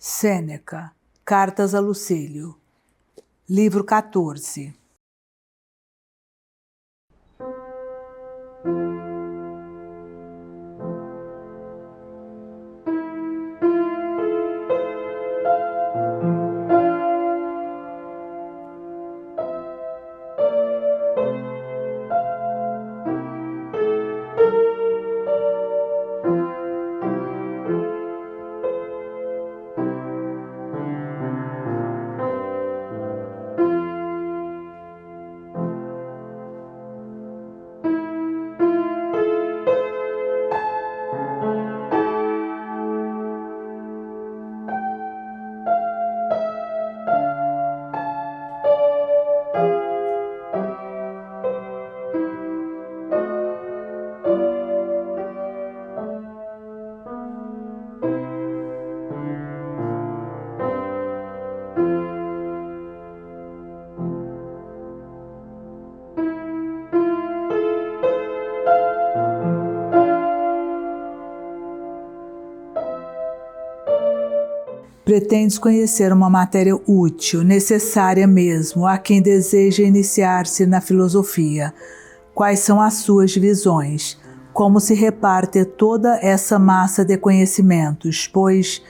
Sêneca, Cartas a Lucílio, livro 14. Pretendes conhecer uma matéria útil, necessária mesmo, a quem deseja iniciar-se na filosofia. Quais são as suas divisões? Como se reparte toda essa massa de conhecimentos? Pois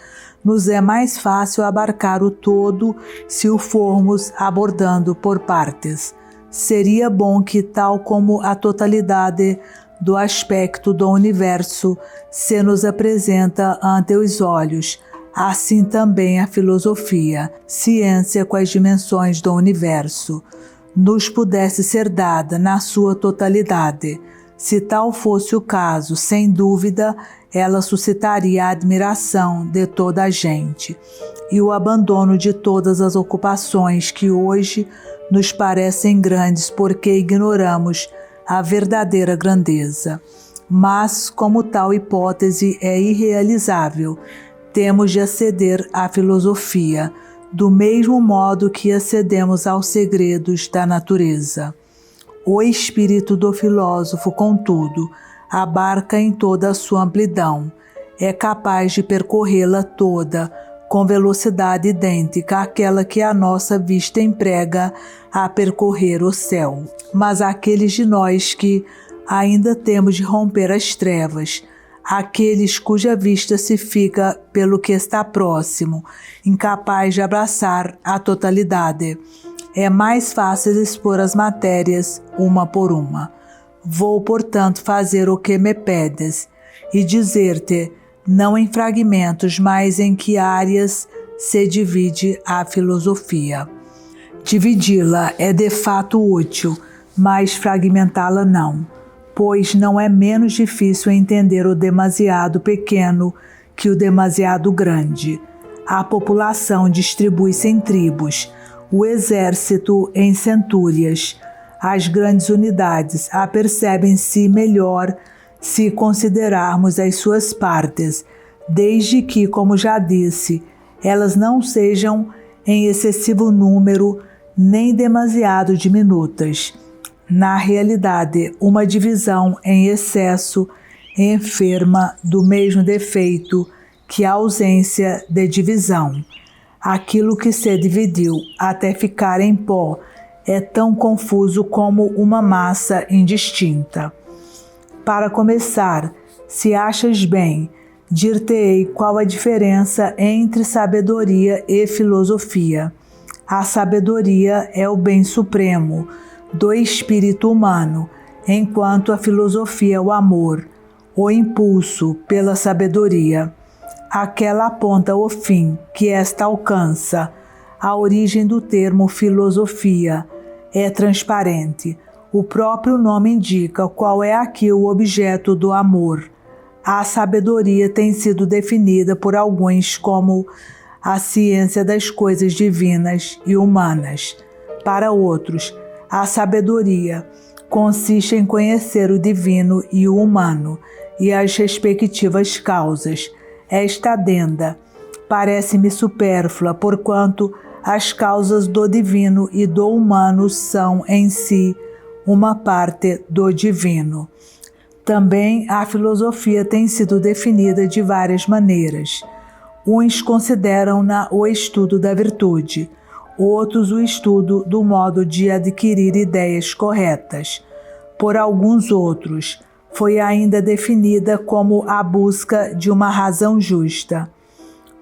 nos é mais fácil abarcar o todo se o formos abordando por partes. Seria bom que, tal como a totalidade do aspecto do universo se nos apresenta ante os olhos, assim também a filosofia, ciência com as dimensões do universo, nos pudesse ser dada na sua totalidade. Se tal fosse o caso, sem dúvida, ela suscitaria a admiração de toda a gente e o abandono de todas as ocupações que hoje nos parecem grandes porque ignoramos a verdadeira grandeza. Mas, como tal hipótese é irrealizável, temos de aceder à filosofia, do mesmo modo que acedemos aos segredos da natureza. O espírito do filósofo, contudo, abarca em toda a sua amplidão, é capaz de percorrê-la toda com velocidade idêntica àquela que a nossa vista emprega a percorrer o céu. Mas aqueles de nós que ainda temos de romper as trevas, aqueles cuja vista se fica pelo que está próximo, incapaz de abraçar a totalidade, é mais fácil expor as matérias uma por uma. Vou, portanto, fazer o que me pedes e dizer-te, não em fragmentos, mas em que áreas se divide a filosofia. Dividi-la é de fato útil, mas fragmentá-la não, pois não é menos difícil entender o demasiado pequeno que o demasiado grande. A população distribui-se em tribos, o exército em centúrias. As grandes unidades apercebem-se melhor se considerarmos as suas partes, desde que, como já disse, elas não sejam em excessivo número nem demasiado diminutas. Na realidade, uma divisão em excesso enferma do mesmo defeito que a ausência de divisão. Aquilo que se dividiu até ficar em pó é tão confuso como uma massa indistinta. Para começar, se achas bem, dir-te-ei qual a diferença entre sabedoria e filosofia. A sabedoria é o bem supremo do espírito humano, enquanto a filosofia é o amor, o impulso pela sabedoria. Aquela aponta o fim que esta alcança. A origem do termo filosofia é transparente. O próprio nome indica qual é aqui o objeto do amor. A sabedoria tem sido definida por alguns como a ciência das coisas divinas e humanas. Para outros, a sabedoria consiste em conhecer o divino e o humano e as respectivas causas. Esta adenda parece-me supérflua, porquanto as causas do divino e do humano são em si uma parte do divino. Também a filosofia tem sido definida de várias maneiras. Uns consideram-na o estudo da virtude, outros o estudo do modo de adquirir ideias corretas. Por alguns outros, foi ainda definida como a busca de uma razão justa.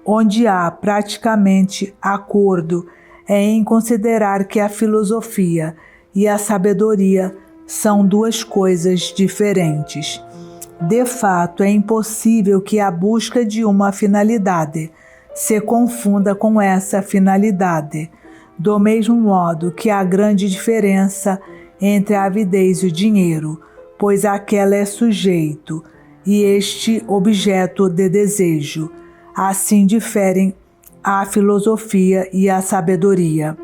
Onde há praticamente acordo é em considerar que a filosofia e a sabedoria são duas coisas diferentes. De fato, é impossível que a busca de uma finalidade se confunda com essa finalidade, do mesmo modo que há grande diferença entre a avidez e o dinheiro, pois aquela é sujeito e este objeto de desejo. Assim diferem a filosofia e a sabedoria.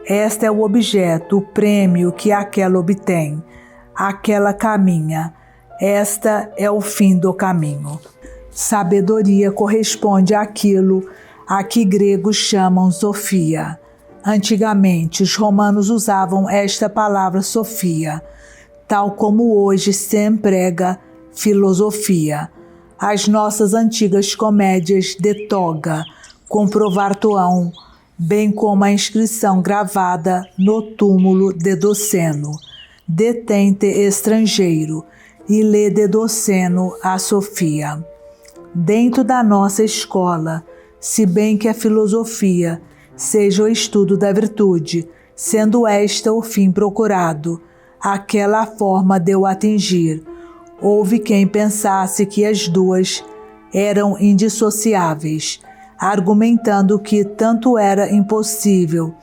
Este é o objeto, o prêmio que aquela obtém, aquela caminha. Esta é o fim do caminho. Sabedoria corresponde àquilo a que gregos chamam Sofia. Antigamente, os romanos usavam esta palavra Sofia, tal como hoje se emprega filosofia. As nossas antigas comédias de toga, com provartoão, bem como a inscrição gravada no túmulo de Doceno, detente estrangeiro, e lê de Doceno a Sofia. Dentro da nossa escola, se bem que a filosofia seja o estudo da virtude, sendo esta o fim procurado, aquela forma de o atingir, houve quem pensasse que as duas eram indissociáveis, argumentando que tanto era impossível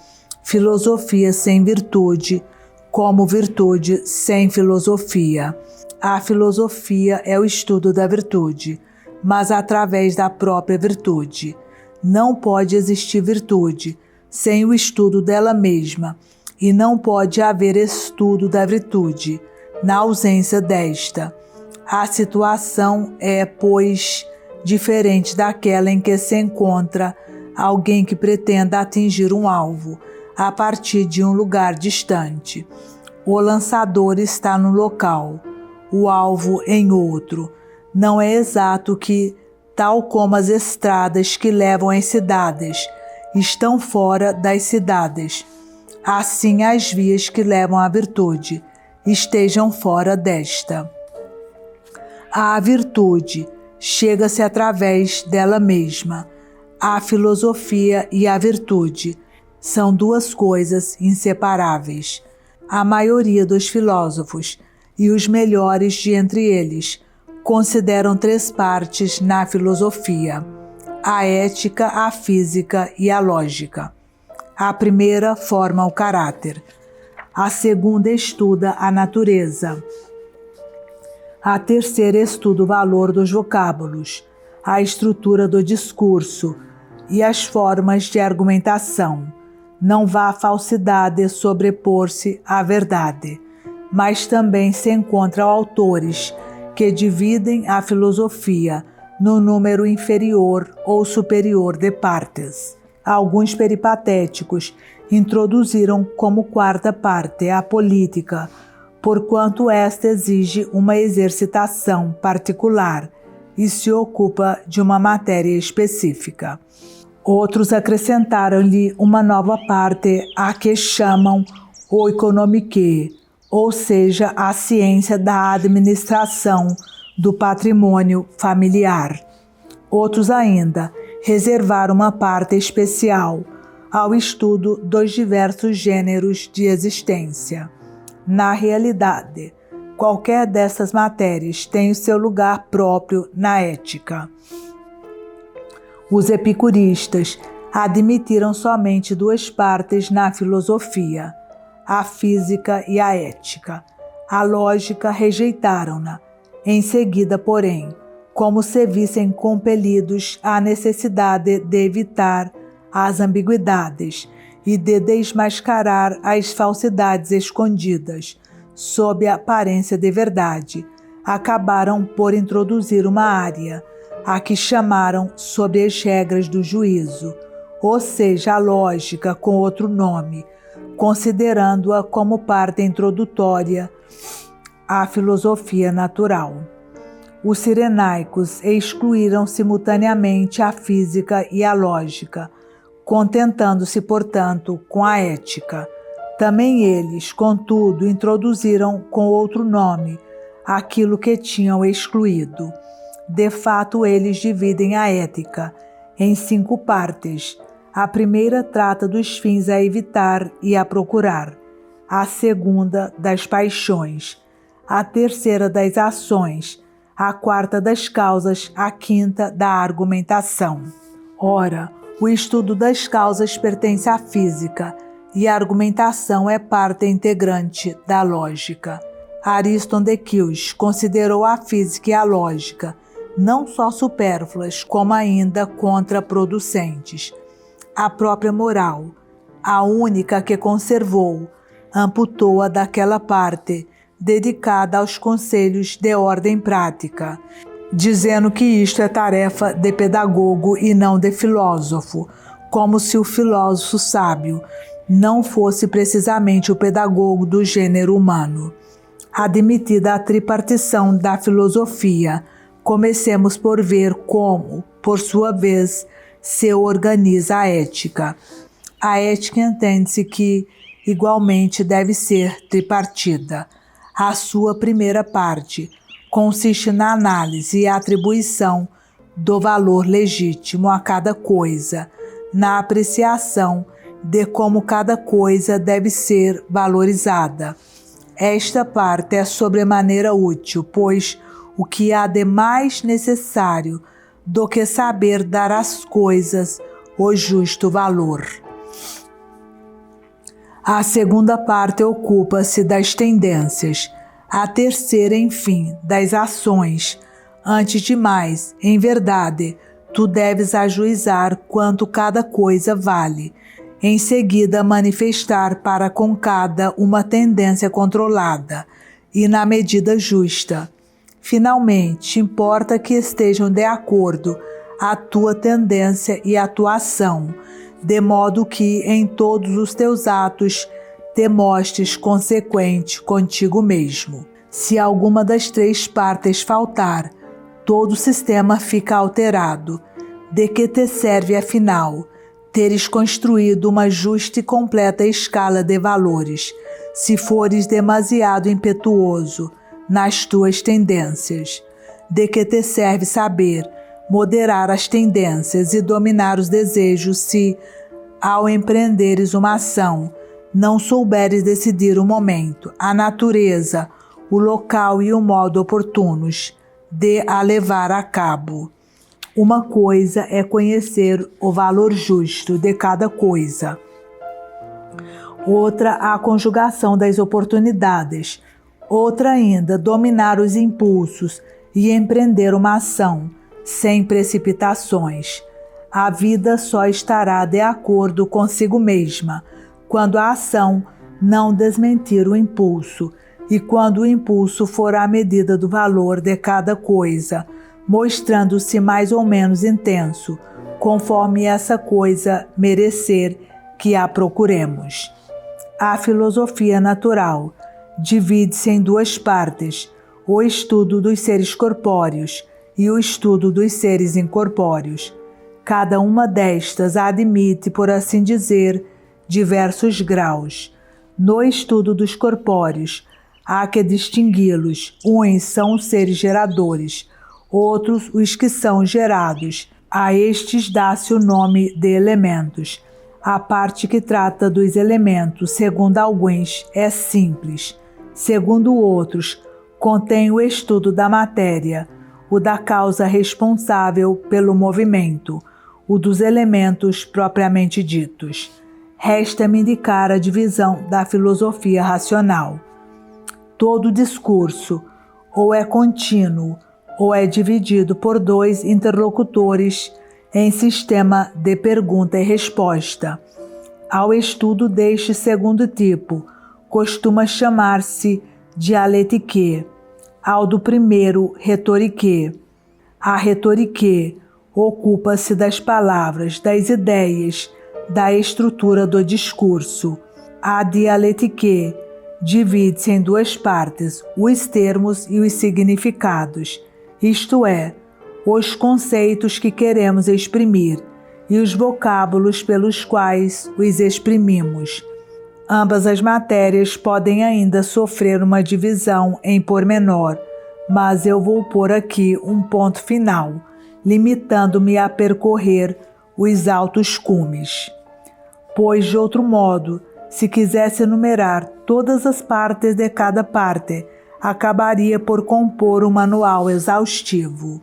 filosofia sem virtude, como virtude sem filosofia. A filosofia é o estudo da virtude, mas através da própria virtude. Não pode existir virtude sem o estudo dela mesma, e não pode haver estudo da virtude na ausência desta. A situação é, pois, diferente daquela em que se encontra alguém que pretenda atingir um alvo a partir de um lugar distante. O lançador está no local, o alvo em outro. Não é exato que, tal como as estradas que levam às cidades estão fora das cidades, assim as vias que levam à virtude estejam fora desta. A virtude chega-se através dela mesma. A filosofia e a virtude são duas coisas inseparáveis. A maioria dos filósofos, e os melhores de entre eles, consideram três partes na filosofia: a ética, a física e a lógica. A primeira forma o caráter, a segunda estuda a natureza, a terceira estuda o valor dos vocábulos, a estrutura do discurso e as formas de argumentação. Não vá a falsidade sobrepor-se à verdade, mas também se encontram autores que dividem a filosofia no número inferior ou superior de partes. Alguns peripatéticos introduziram como quarta parte a política, porquanto esta exige uma exercitação particular e se ocupa de uma matéria específica. Outros acrescentaram-lhe uma nova parte, a que chamam o economique, ou seja, a ciência da administração do patrimônio familiar. Outros ainda reservaram uma parte especial ao estudo dos diversos gêneros de existência. Na realidade, qualquer dessas matérias tem o seu lugar próprio na ética. Os epicuristas admitiram somente duas partes na filosofia: a física e a ética. A lógica rejeitaram-na. Em seguida, porém, como se vissem compelidos à necessidade de evitar as ambiguidades e de desmascarar as falsidades escondidas sob a aparência de verdade, acabaram por introduzir uma área, a que chamaram sobre as regras do juízo, ou seja, a lógica com outro nome, considerando-a como parte introdutória à filosofia natural. Os cirenaicos excluíram simultaneamente a física e a lógica, contentando-se, portanto, com a ética. Também eles, contudo, introduziram com outro nome aquilo que tinham excluído. De fato, eles dividem a ética em 5 partes. A primeira trata dos fins a evitar e a procurar. A segunda, das paixões. A terceira, das ações. A quarta, das causas. A quinta, da argumentação. Ora, o estudo das causas pertence à física e a argumentação é parte integrante da lógica. Ariston de Quilmes considerou a física e a lógica não só supérfluas, como ainda contraproducentes. A própria moral, a única que conservou, amputou-a daquela parte dedicada aos conselhos de ordem prática, dizendo que isto é tarefa de pedagogo e não de filósofo, como se o filósofo sábio não fosse precisamente o pedagogo do gênero humano. Admitida a tripartição da filosofia, comecemos por ver como, por sua vez, se organiza a ética. A ética entende-se que, igualmente, deve ser tripartida. A sua primeira parte consiste na análise e atribuição do valor legítimo a cada coisa, na apreciação de como cada coisa deve ser valorizada. Esta parte é sobremaneira útil, pois o que há de mais necessário do que saber dar às coisas o justo valor. A segunda parte ocupa-se das tendências, a terceira, enfim, das ações. Antes de mais, em verdade, tu deves ajuizar quanto cada coisa vale. Em seguida, manifestar para com cada uma tendência controlada e na medida justa. Finalmente, importa que estejam de acordo a tua tendência e a tua ação, de modo que em todos os teus atos te mostres consequente contigo mesmo. Se alguma das 3 partes faltar, todo o sistema fica alterado. De que te serve, afinal, teres construído uma justa e completa escala de valores, se fores demasiado impetuoso nas tuas tendências? De que te serve saber moderar as tendências e dominar os desejos se, ao empreenderes uma ação, não souberes decidir o momento, a natureza, o local e o modo oportunos de a levar a cabo? Uma coisa é conhecer o valor justo de cada coisa. Outra, a conjugação das oportunidades. Outra ainda, dominar os impulsos e empreender uma ação, sem precipitações. A vida só estará de acordo consigo mesma, quando a ação não desmentir o impulso, e quando o impulso for à medida do valor de cada coisa, mostrando-se mais ou menos intenso, conforme essa coisa merecer que a procuremos. A filosofia natural divide-se em 2 partes, o estudo dos seres corpóreos e o estudo dos seres incorpóreos. Cada uma destas admite, por assim dizer, diversos graus. No estudo dos corpóreos, há que distingui-los. Uns são os seres geradores, outros os que são gerados. A estes dá-se o nome de elementos. A parte que trata dos elementos, segundo alguns, é simples. Segundo outros, contém o estudo da matéria, o da causa responsável pelo movimento, o dos elementos propriamente ditos. Resta-me indicar a divisão da filosofia racional. Todo discurso ou é contínuo ou é dividido por 2 interlocutores em sistema de pergunta e resposta. Ao estudo deste segundo tipo, costuma chamar-se dialétique, ao do primeiro, retorique. A retorique ocupa-se das palavras, das ideias, da estrutura do discurso. A dialétique divide-se em 2 partes, os termos e os significados. isto é, os conceitos que queremos exprimir e os vocábulos pelos quais os exprimimos. Ambas as matérias podem ainda sofrer uma divisão em pormenor, mas eu vou pôr aqui um ponto final, limitando-me a percorrer os altos cumes. Pois, de outro modo, se quisesse enumerar todas as partes de cada parte, acabaria por compor um manual exaustivo.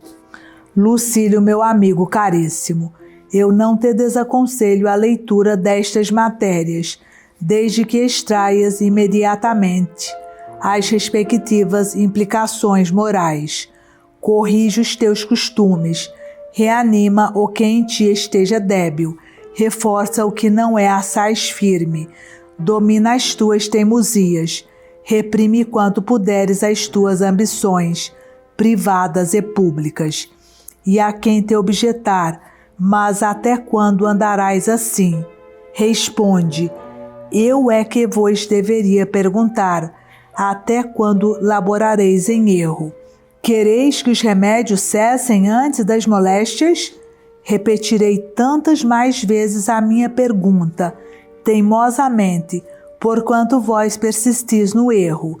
Lucílio, meu amigo caríssimo, eu não te desaconselho a leitura destas matérias, desde que extraias imediatamente as respectivas implicações morais. Corrige os teus costumes, reanima o que em ti esteja débil, reforça o que não é assaz firme, domina as tuas teimosias, reprime quanto puderes as tuas ambições, privadas e públicas. E a quem te objetar, mas até quando andarás assim? Responde, eu é que vos deveria perguntar, até quando laborareis em erro? Quereis que os remédios cessem antes das moléstias? Repetirei tantas mais vezes a minha pergunta, teimosamente, porquanto vós persistis no erro,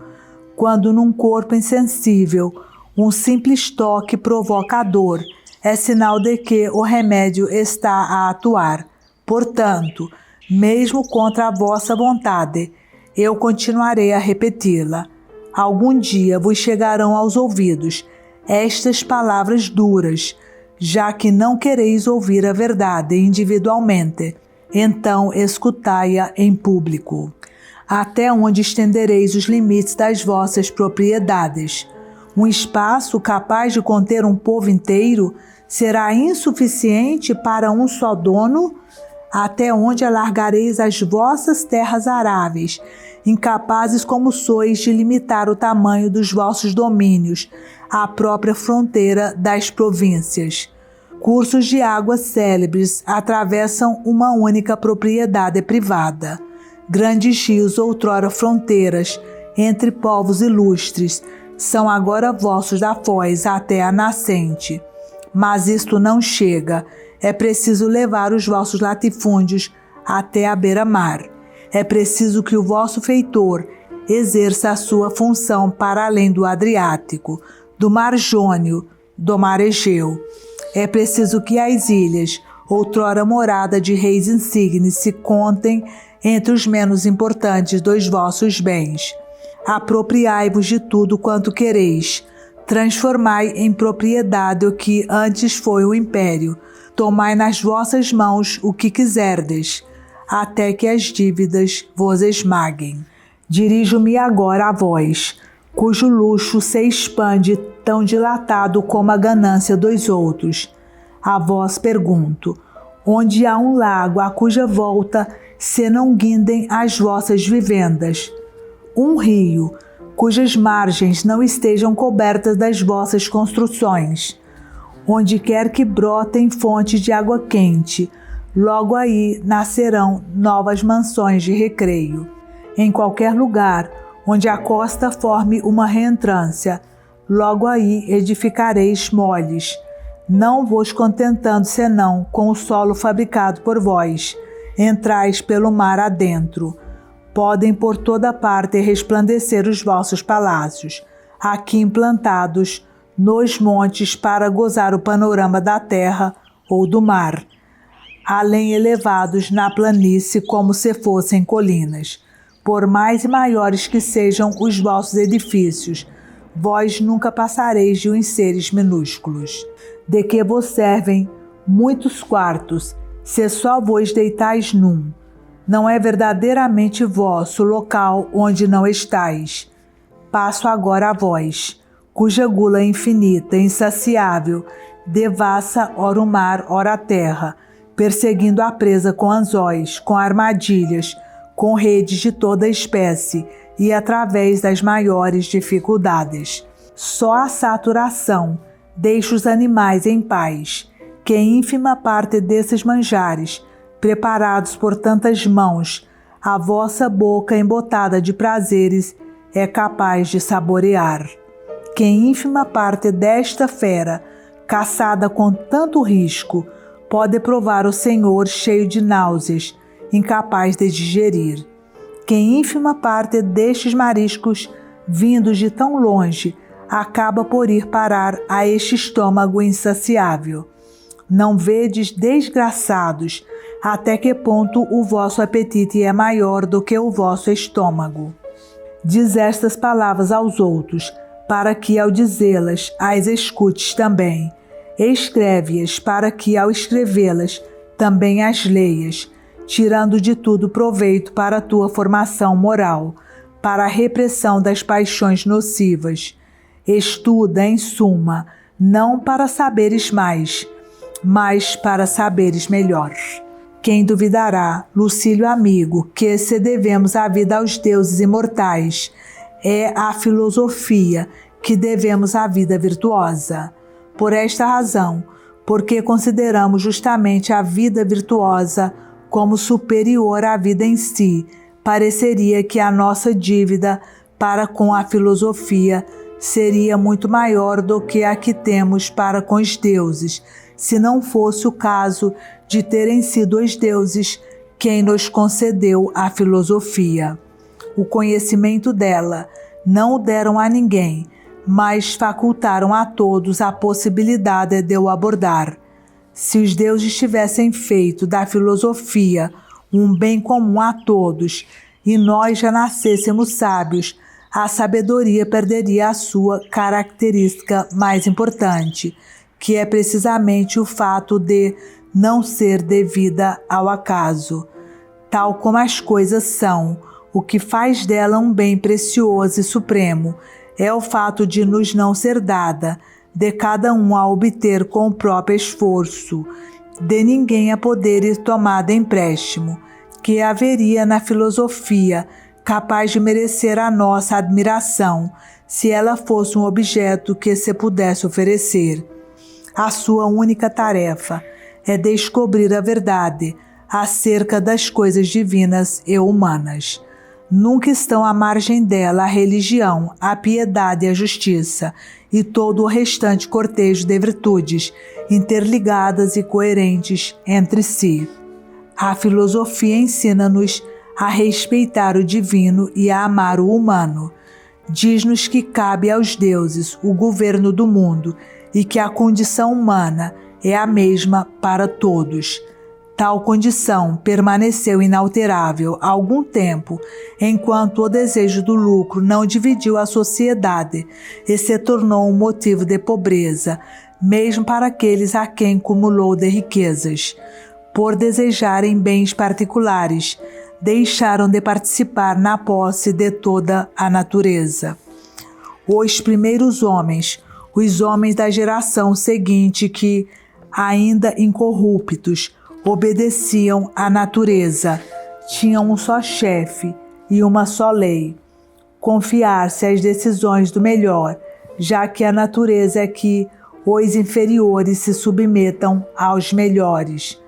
quando num corpo insensível, um simples toque provoca a dor, é sinal de que o remédio está a atuar. Portanto, mesmo contra a vossa vontade, eu continuarei a repeti-la. Algum dia vos chegarão aos ouvidos estas palavras duras, já que não quereis ouvir a verdade individualmente, então escutai-a em público. Até onde estendereis os limites das vossas propriedades? Um espaço capaz de conter um povo inteiro será insuficiente para um só dono? Até onde alargareis as vossas terras aráveis, incapazes como sois de limitar o tamanho dos vossos domínios à própria fronteira das províncias? Cursos de águas célebres atravessam uma única propriedade privada. Grandes rios, outrora fronteiras entre povos ilustres, são agora vossos da foz até a nascente. Mas isto não chega. É preciso levar os vossos latifúndios até a beira-mar. É preciso que o vosso feitor exerça a sua função para além do Adriático, do Mar Jônio, do Mar Egeu. É preciso que as ilhas, outrora morada de reis insignes, se contem entre os menos importantes dos vossos bens. Apropriai-vos de tudo quanto quereis. Transformai em propriedade o que antes foi o império. Tomai nas vossas mãos o que quiserdes, até que as dívidas vos esmaguem. Dirijo-me agora a vós, cujo luxo se expande tão dilatado como a ganância dos outros. A vós pergunto, onde há um lago a cuja volta se não guindem as vossas vivendas? Um rio, cujas margens não estejam cobertas das vossas construções? Onde quer que brotem fontes de água quente, logo aí nascerão novas mansões de recreio. Em qualquer lugar onde a costa forme uma reentrância, logo aí edificareis moles, não vos contentando senão com o solo fabricado por vós. Entrais pelo mar adentro. Podem por toda parte resplandecer os vossos palácios, aqui implantados nos montes para gozar o panorama da terra ou do mar, além elevados na planície como se fossem colinas. Por mais e maiores que sejam os vossos edifícios, vós nunca passareis de uns seres minúsculos. De que vos servem muitos quartos, se só vos deitais num? Não é verdadeiramente vosso o local onde não estais. Passo agora a vós, cuja gula infinita e insaciável devassa ora o mar, ora a terra, perseguindo a presa com anzóis, com armadilhas, com redes de toda espécie e através das maiores dificuldades. Só a saturação deixa os animais em paz, que ínfima parte desses manjares, preparados por tantas mãos, a vossa boca embotada de prazeres é capaz de saborear. que ínfima parte desta fera, caçada com tanto risco, pode provar o Senhor cheio de náuseas, incapaz de digerir. Que ínfima parte destes mariscos, vindos de tão longe, acaba por ir parar a este estômago insaciável. Não vedes, desgraçados, até que ponto o vosso apetite é maior do que o vosso estômago. Diz estas palavras aos outros, para que ao dizê-las as escutes também. Escreve-as para que ao escrevê-las também as leias, tirando de tudo proveito para a tua formação moral, para a repressão das paixões nocivas. Estuda, em suma, não para saberes mais, mas para saberes melhor. Quem duvidará, Lucílio amigo, que se devemos a vida aos deuses imortais, é à filosofia que devemos a vida virtuosa. Por esta razão, porque consideramos justamente a vida virtuosa como superior à vida em si, pareceria que a nossa dívida para com a filosofia seria muito maior do que a que temos para com os deuses, se não fosse o caso de terem sido os deuses quem nos concedeu a filosofia. O conhecimento dela não o deram a ninguém, mas facultaram a todos a possibilidade de o abordar. Se os deuses tivessem feito da filosofia um bem comum a todos, e nós já nascêssemos sábios, a sabedoria perderia a sua característica mais importante, que é precisamente o fato de não ser devida ao acaso. Tal como as coisas são, o que faz dela um bem precioso e supremo é o fato de nos não ser dada, de cada um a obter com o próprio esforço, de ninguém a poder ir tomada em empréstimo, que haveria na filosofia capaz de merecer a nossa admiração, se ela fosse um objeto que se pudesse oferecer. A sua única tarefa é descobrir a verdade acerca das coisas divinas e humanas. Nunca estão à margem dela a religião, a piedade e a justiça, e todo o restante cortejo de virtudes, interligadas e coerentes entre si. A filosofia ensina-nos a respeitar o divino e a amar o humano. Diz-nos que cabe aos deuses o governo do mundo e que a condição humana é a mesma para todos. Tal condição permaneceu inalterável há algum tempo, enquanto o desejo do lucro não dividiu a sociedade e se tornou um motivo de pobreza, mesmo para aqueles a quem cumulou de riquezas. Por desejarem bens particulares, deixaram de participar na posse de toda a natureza. Os primeiros homens, os homens da geração seguinte que, ainda incorruptos, obedeciam à natureza, tinham um só chefe e uma só lei: confiar-se às decisões do melhor, já que a natureza é que os inferiores se submetam aos melhores.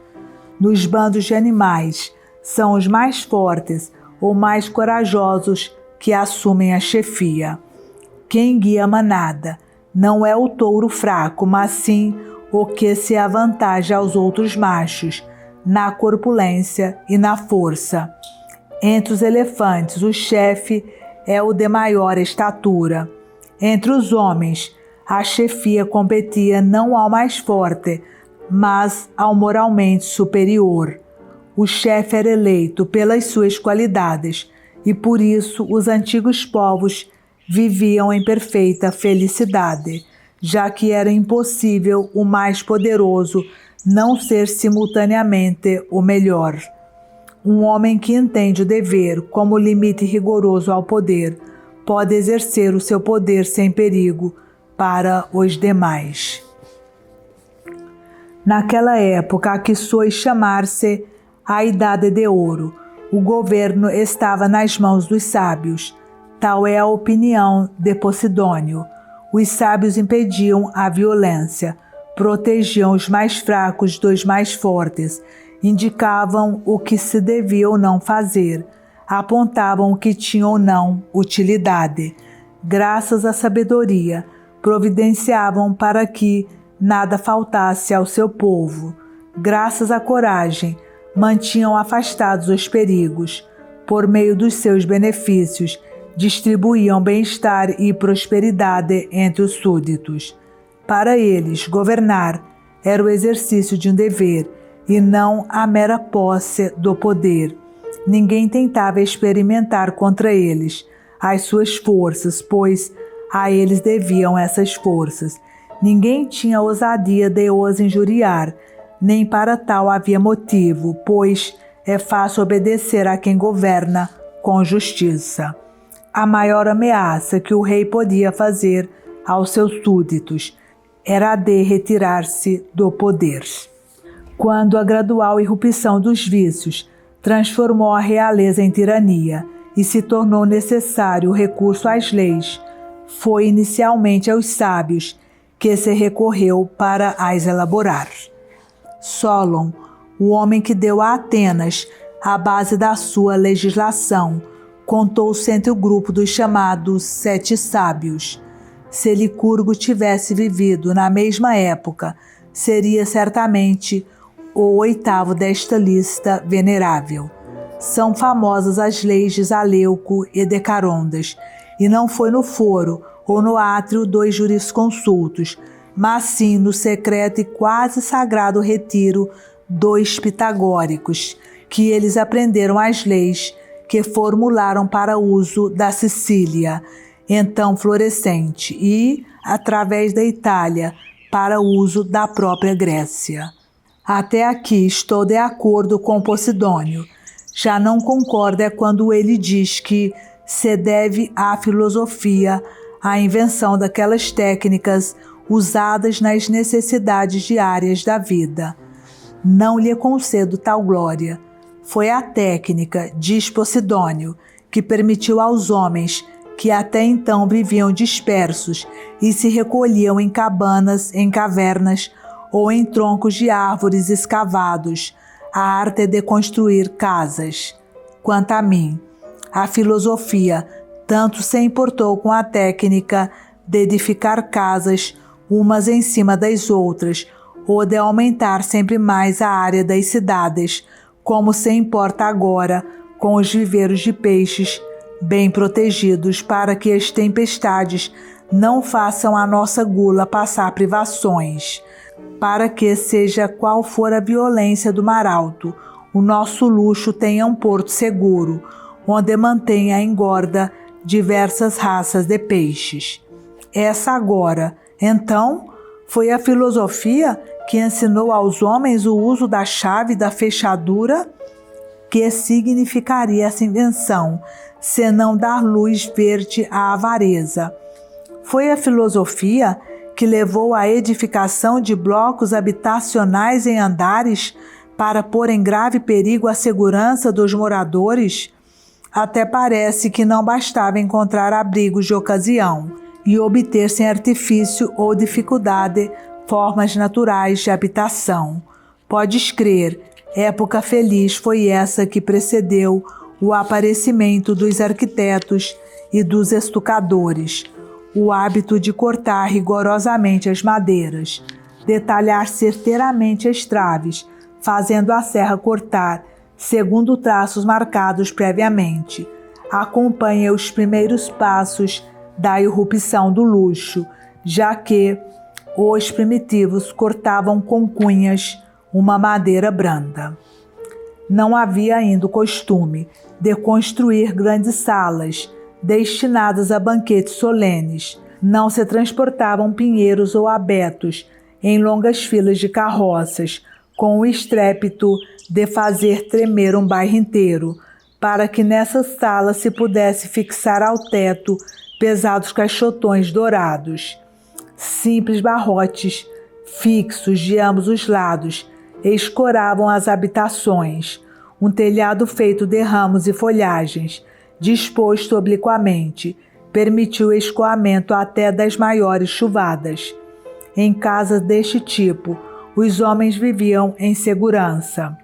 Nos bandos de animais, são os mais fortes ou mais corajosos que assumem a chefia. Quem guia a manada não é o touro fraco, mas sim o que se avantaja aos outros machos, na corpulência e na força. Entre os elefantes, o chefe é o de maior estatura. Entre os homens, a chefia competia não ao mais forte, mas ao moralmente superior. O chefe era eleito pelas suas qualidades, e por isso os antigos povos viviam em perfeita felicidade, já que era impossível o mais poderoso não ser simultaneamente o melhor. Um homem que entende o dever como limite rigoroso ao poder pode exercer o seu poder sem perigo para os demais. Naquela época a que sois chamar-se a Idade de Ouro, o governo estava nas mãos dos sábios. Tal é a opinião de Posidônio. Os sábios impediam a violência, protegiam os mais fracos dos mais fortes, indicavam o que se devia ou não fazer, apontavam o que tinha ou não utilidade. Graças à sabedoria, providenciavam para que nada faltasse ao seu povo. Graças à coragem, mantinham afastados os perigos. Por meio dos seus benefícios, distribuíam bem-estar e prosperidade entre os súditos. Para eles, governar era o exercício de um dever e não a mera posse do poder. Ninguém tentava experimentar contra eles as suas forças, pois a eles deviam essas forças. Ninguém tinha ousadia de os injuriar, nem para tal havia motivo, pois é fácil obedecer a quem governa com justiça. A maior ameaça que o rei podia fazer aos seus súditos era a de retirar-se do poder. Quando a gradual irrupção dos vícios transformou a realeza em tirania e se tornou necessário o recurso às leis, foi inicialmente aos sábios que se recorreu para as elaborar. Solon, o homem que deu a Atenas a base da sua legislação, contou-se entre o grupo dos chamados Sete Sábios. Se Licurgo tivesse vivido na mesma época, seria certamente o oitavo desta lista venerável. São famosas as leis de Zaleuco e de Carondas, e não foi no foro ou no átrio dos jurisconsultos, mas sim no secreto e quase sagrado retiro dos pitagóricos, que eles aprenderam as leis que formularam para uso da Sicília, então florescente, e, através da Itália, para uso da própria Grécia. Até aqui estou de acordo com Posidônio. Já não concordo é quando ele diz que se deve à filosofia a invenção daquelas técnicas usadas nas necessidades diárias da vida. Não lhe concedo tal glória. Foi a técnica, diz Posidônio, que permitiu aos homens que até então viviam dispersos e se recolhiam em cabanas, em cavernas ou em troncos de árvores escavados, a arte de construir casas. Quanto a mim, a filosofia tanto se importou com a técnica de edificar casas umas em cima das outras, ou de aumentar sempre mais a área das cidades, como se importa agora com os viveiros de peixes bem protegidos para que as tempestades não façam a nossa gula passar privações, para que, seja qual for a violência do mar alto, o nosso luxo tenha um porto seguro, onde mantenha a engorda diversas raças de peixes. Essa agora, então, foi a filosofia que ensinou aos homens o uso da chave e da fechadura? Que significaria essa invenção, senão dar luz verde à avareza? Foi a filosofia que levou à edificação de blocos habitacionais em andares para pôr em grave perigo a segurança dos moradores? Até parece que não bastava encontrar abrigos de ocasião e obter sem artifício ou dificuldade formas naturais de habitação. Podes crer, época feliz foi essa que precedeu o aparecimento dos arquitetos e dos estucadores, o hábito de cortar rigorosamente as madeiras, detalhar certeiramente as traves, fazendo a serra cortar segundo traços marcados previamente. Acompanha os primeiros passos da irrupção do luxo, já que os primitivos cortavam com cunhas uma madeira branda. Não havia ainda o costume de construir grandes salas destinadas a banquetes solenes. Não se transportavam pinheiros ou abetos em longas filas de carroças, com o estrépito de fazer tremer um bairro inteiro, para que nessa sala se pudesse fixar ao teto pesados caixotões dourados. Simples barrotes fixos de ambos os lados escoravam as habitações. Um telhado feito de ramos e folhagens, disposto obliquamente, permitiu o escoamento até das maiores chuvadas. Em casas deste tipo, os homens viviam em segurança.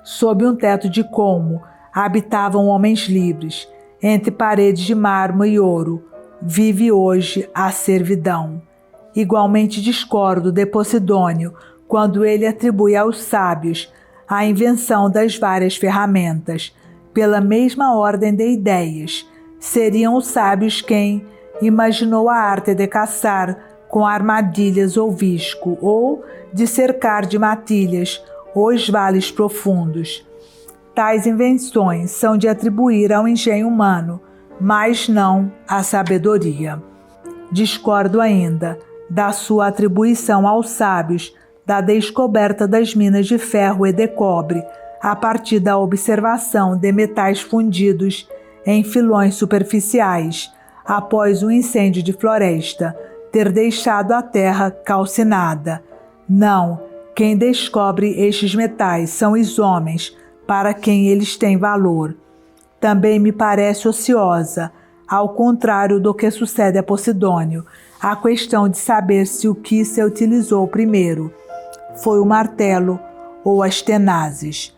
Sob um teto de colmo, habitavam homens livres, entre paredes de mármore e ouro. vive hoje a servidão. Igualmente discordo de Posidônio quando ele atribui aos sábios a invenção das várias ferramentas. Pela mesma ordem de ideias, seriam os sábios quem imaginou a arte de caçar com armadilhas ou visco, ou de cercar de matilhas os vales profundos. Tais invenções são de atribuir ao engenho humano, mas não à sabedoria. Discordo ainda da sua atribuição aos sábios da descoberta das minas de ferro e de cobre, a partir da observação de metais fundidos em filões superficiais, após um incêndio de floresta ter deixado a terra calcinada. Não, quem descobre estes metais são os homens, para quem eles têm valor. Também me parece ociosa, ao contrário do que sucede a Posidônio, a questão de saber se o que se utilizou primeiro foi o martelo ou as tenazes.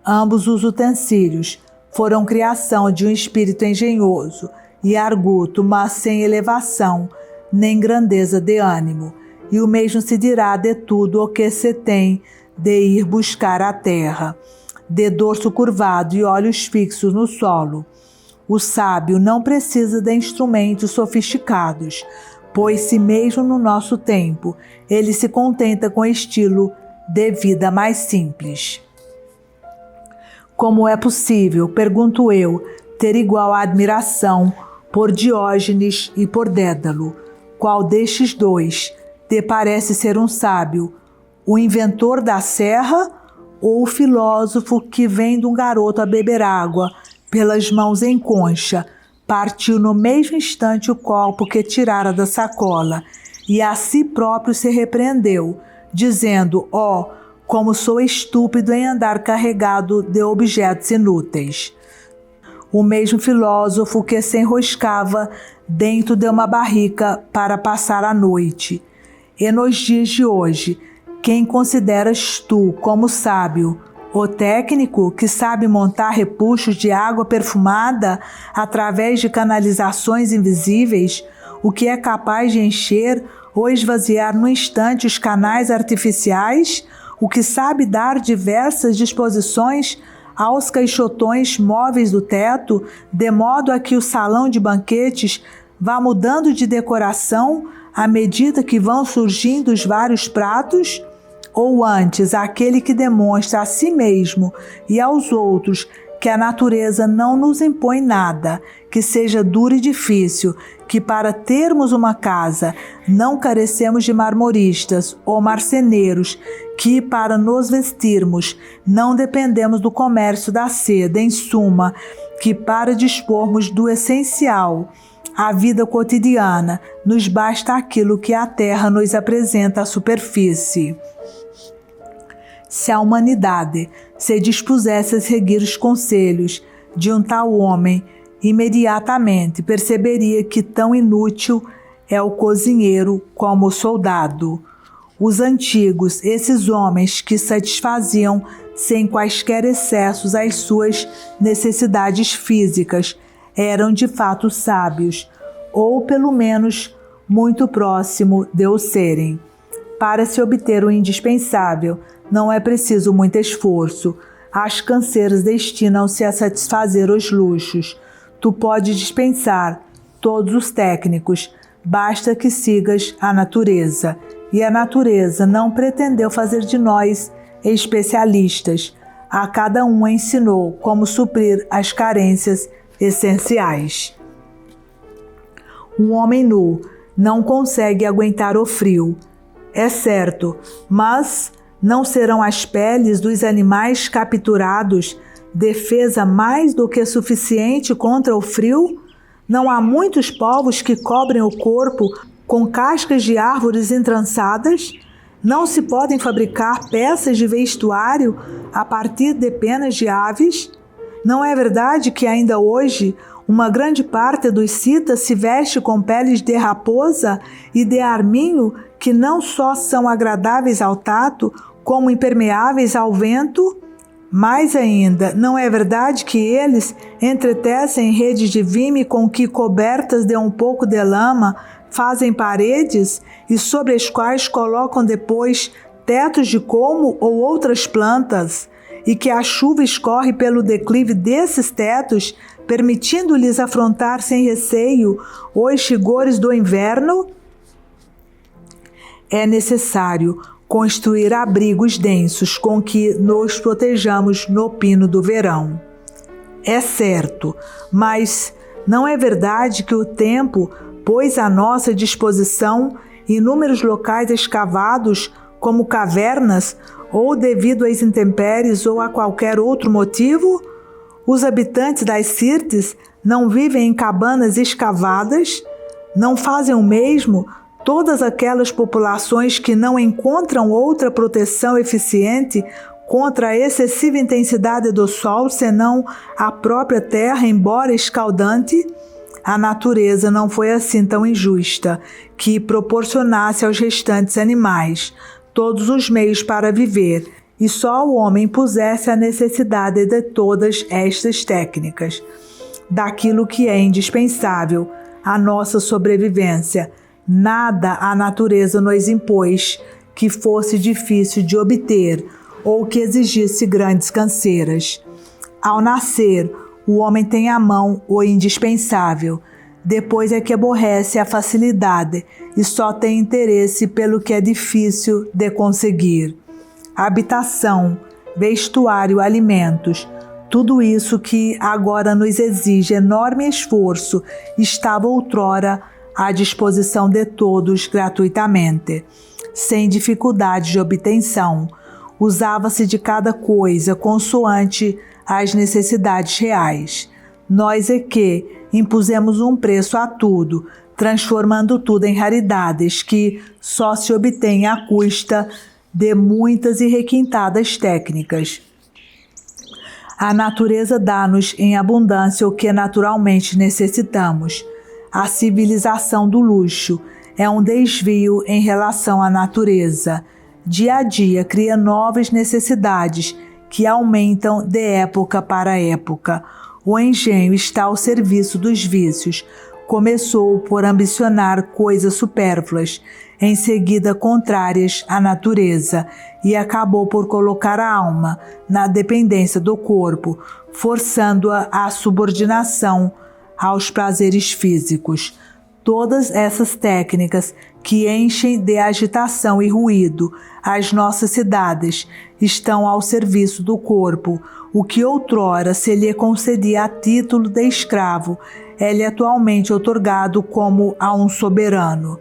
Ambos os utensílios foram criação de um espírito engenhoso e arguto, mas sem elevação nem grandeza de ânimo, e o mesmo se dirá de tudo o que se tem de ir buscar a terra, de dorso curvado e olhos fixos no solo. O sábio não precisa de instrumentos sofisticados, pois se mesmo no nosso tempo ele se contenta com estilo de vida mais simples. Como é possível, pergunto eu, ter igual admiração por Diógenes e por Dédalo? Qual destes dois te parece ser um sábio, o inventor da serra ou o filósofo que, vendo um garoto a beber água pelas mãos em concha, partiu no mesmo instante o copo que tirara da sacola e a si próprio se repreendeu, dizendo: ó, como sou estúpido em andar carregado de objetos inúteis. O mesmo filósofo que se enroscava dentro de uma barrica para passar a noite. E nos dias de hoje, quem consideras tu como sábio? O técnico que sabe montar repuxos de água perfumada através de canalizações invisíveis, o que é capaz de encher ou esvaziar no instante os canais artificiais, o que sabe dar diversas disposições aos caixotões móveis do teto, de modo a que o salão de banquetes vá mudando de decoração à medida que vão surgindo os vários pratos? Ou antes, aquele que demonstra a si mesmo e aos outros que a natureza não nos impõe nada, que seja duro e difícil, que para termos uma casa não carecemos de marmoristas ou marceneiros, que para nos vestirmos não dependemos do comércio da seda, em suma, que para dispormos do essencial, a vida cotidiana, nos basta aquilo que a terra nos apresenta à superfície. Se a humanidade se dispusesse a seguir os conselhos de um tal homem, imediatamente perceberia que tão inútil é o cozinheiro como o soldado. Os antigos, esses homens que satisfaziam sem quaisquer excessos as suas necessidades físicas, eram de fato sábios, ou pelo menos muito próximo de o serem. Para se obter o indispensável, não é preciso muito esforço. As canseiras destinam-se a satisfazer os luxos. Tu podes dispensar todos os técnicos, basta que sigas a natureza. E a natureza não pretendeu fazer de nós especialistas. A cada um ensinou como suprir as carências essenciais. Um homem nu não consegue aguentar o frio, é certo, mas não serão as peles dos animais capturados defesa mais do que suficiente contra o frio? Não há muitos povos que cobrem o corpo com cascas de árvores entrançadas? Não se podem fabricar peças de vestuário a partir de penas de aves? Não é verdade que ainda hoje uma grande parte dos citas se veste com peles de raposa e de arminho que não só são agradáveis ao tato, como impermeáveis ao vento? Mais ainda, não é verdade que eles entretecem redes de vime com que, cobertas de um pouco de lama, fazem paredes e sobre as quais colocam depois tetos de colmo ou outras plantas, e que a chuva escorre pelo declive desses tetos, permitindo-lhes afrontar sem receio os rigores do inverno? É necessário construir abrigos densos com que nos protejamos no pino do verão. É certo, mas não é verdade que o tempo pôs à nossa disposição inúmeros locais escavados como cavernas, ou devido às intempéries ou a qualquer outro motivo? Os habitantes das Sirtes não vivem em cabanas escavadas? Não fazem o mesmo todas aquelas populações que não encontram outra proteção eficiente contra a excessiva intensidade do sol senão a própria terra, embora escaldante? A natureza não foi assim tão injusta que proporcionasse aos restantes animais todos os meios para viver, e só o homem impusesse a necessidade de todas estas técnicas, daquilo que é indispensável à nossa sobrevivência. Nada a natureza nos impôs que fosse difícil de obter ou que exigisse grandes canseiras. Ao nascer, o homem tem à mão o indispensável. Depois é que aborrece a facilidade e só tem interesse pelo que é difícil de conseguir. Habitação, vestuário, alimentos, tudo isso que agora nos exige enorme esforço estava outrora à disposição de todos gratuitamente, sem dificuldade de obtenção. Usava-se de cada coisa consoante as necessidades reais. Nós é que impusemos um preço a tudo, transformando tudo em raridades que só se obtêm à custa de muitas e requintadas técnicas. A natureza dá-nos em abundância o que naturalmente necessitamos. A civilização do luxo é um desvio em relação à natureza. Dia a dia cria novas necessidades que aumentam de época para época. O engenho está ao serviço dos vícios. Começou por ambicionar coisas supérfluas, em seguida contrárias à natureza, e acabou por colocar a alma na dependência do corpo, forçando-a à subordinação aos prazeres físicos. Todas essas técnicas que enchem de agitação e ruído as nossas cidades estão ao serviço do corpo. O que outrora se lhe concedia a título de escravo é-lhe atualmente outorgado como a um soberano.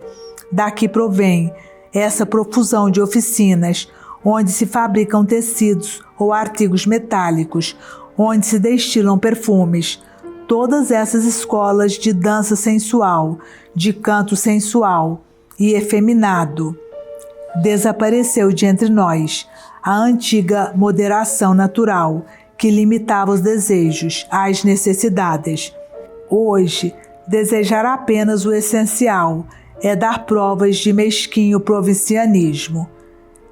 Daqui provém essa profusão de oficinas, onde se fabricam tecidos ou artigos metálicos, onde se destilam perfumes. Todas essas escolas de dança sensual, de canto sensual e efeminado. Desapareceu de entre nós a antiga moderação natural que limitava os desejos às necessidades. Hoje, desejar apenas o essencial é dar provas de mesquinho provincianismo.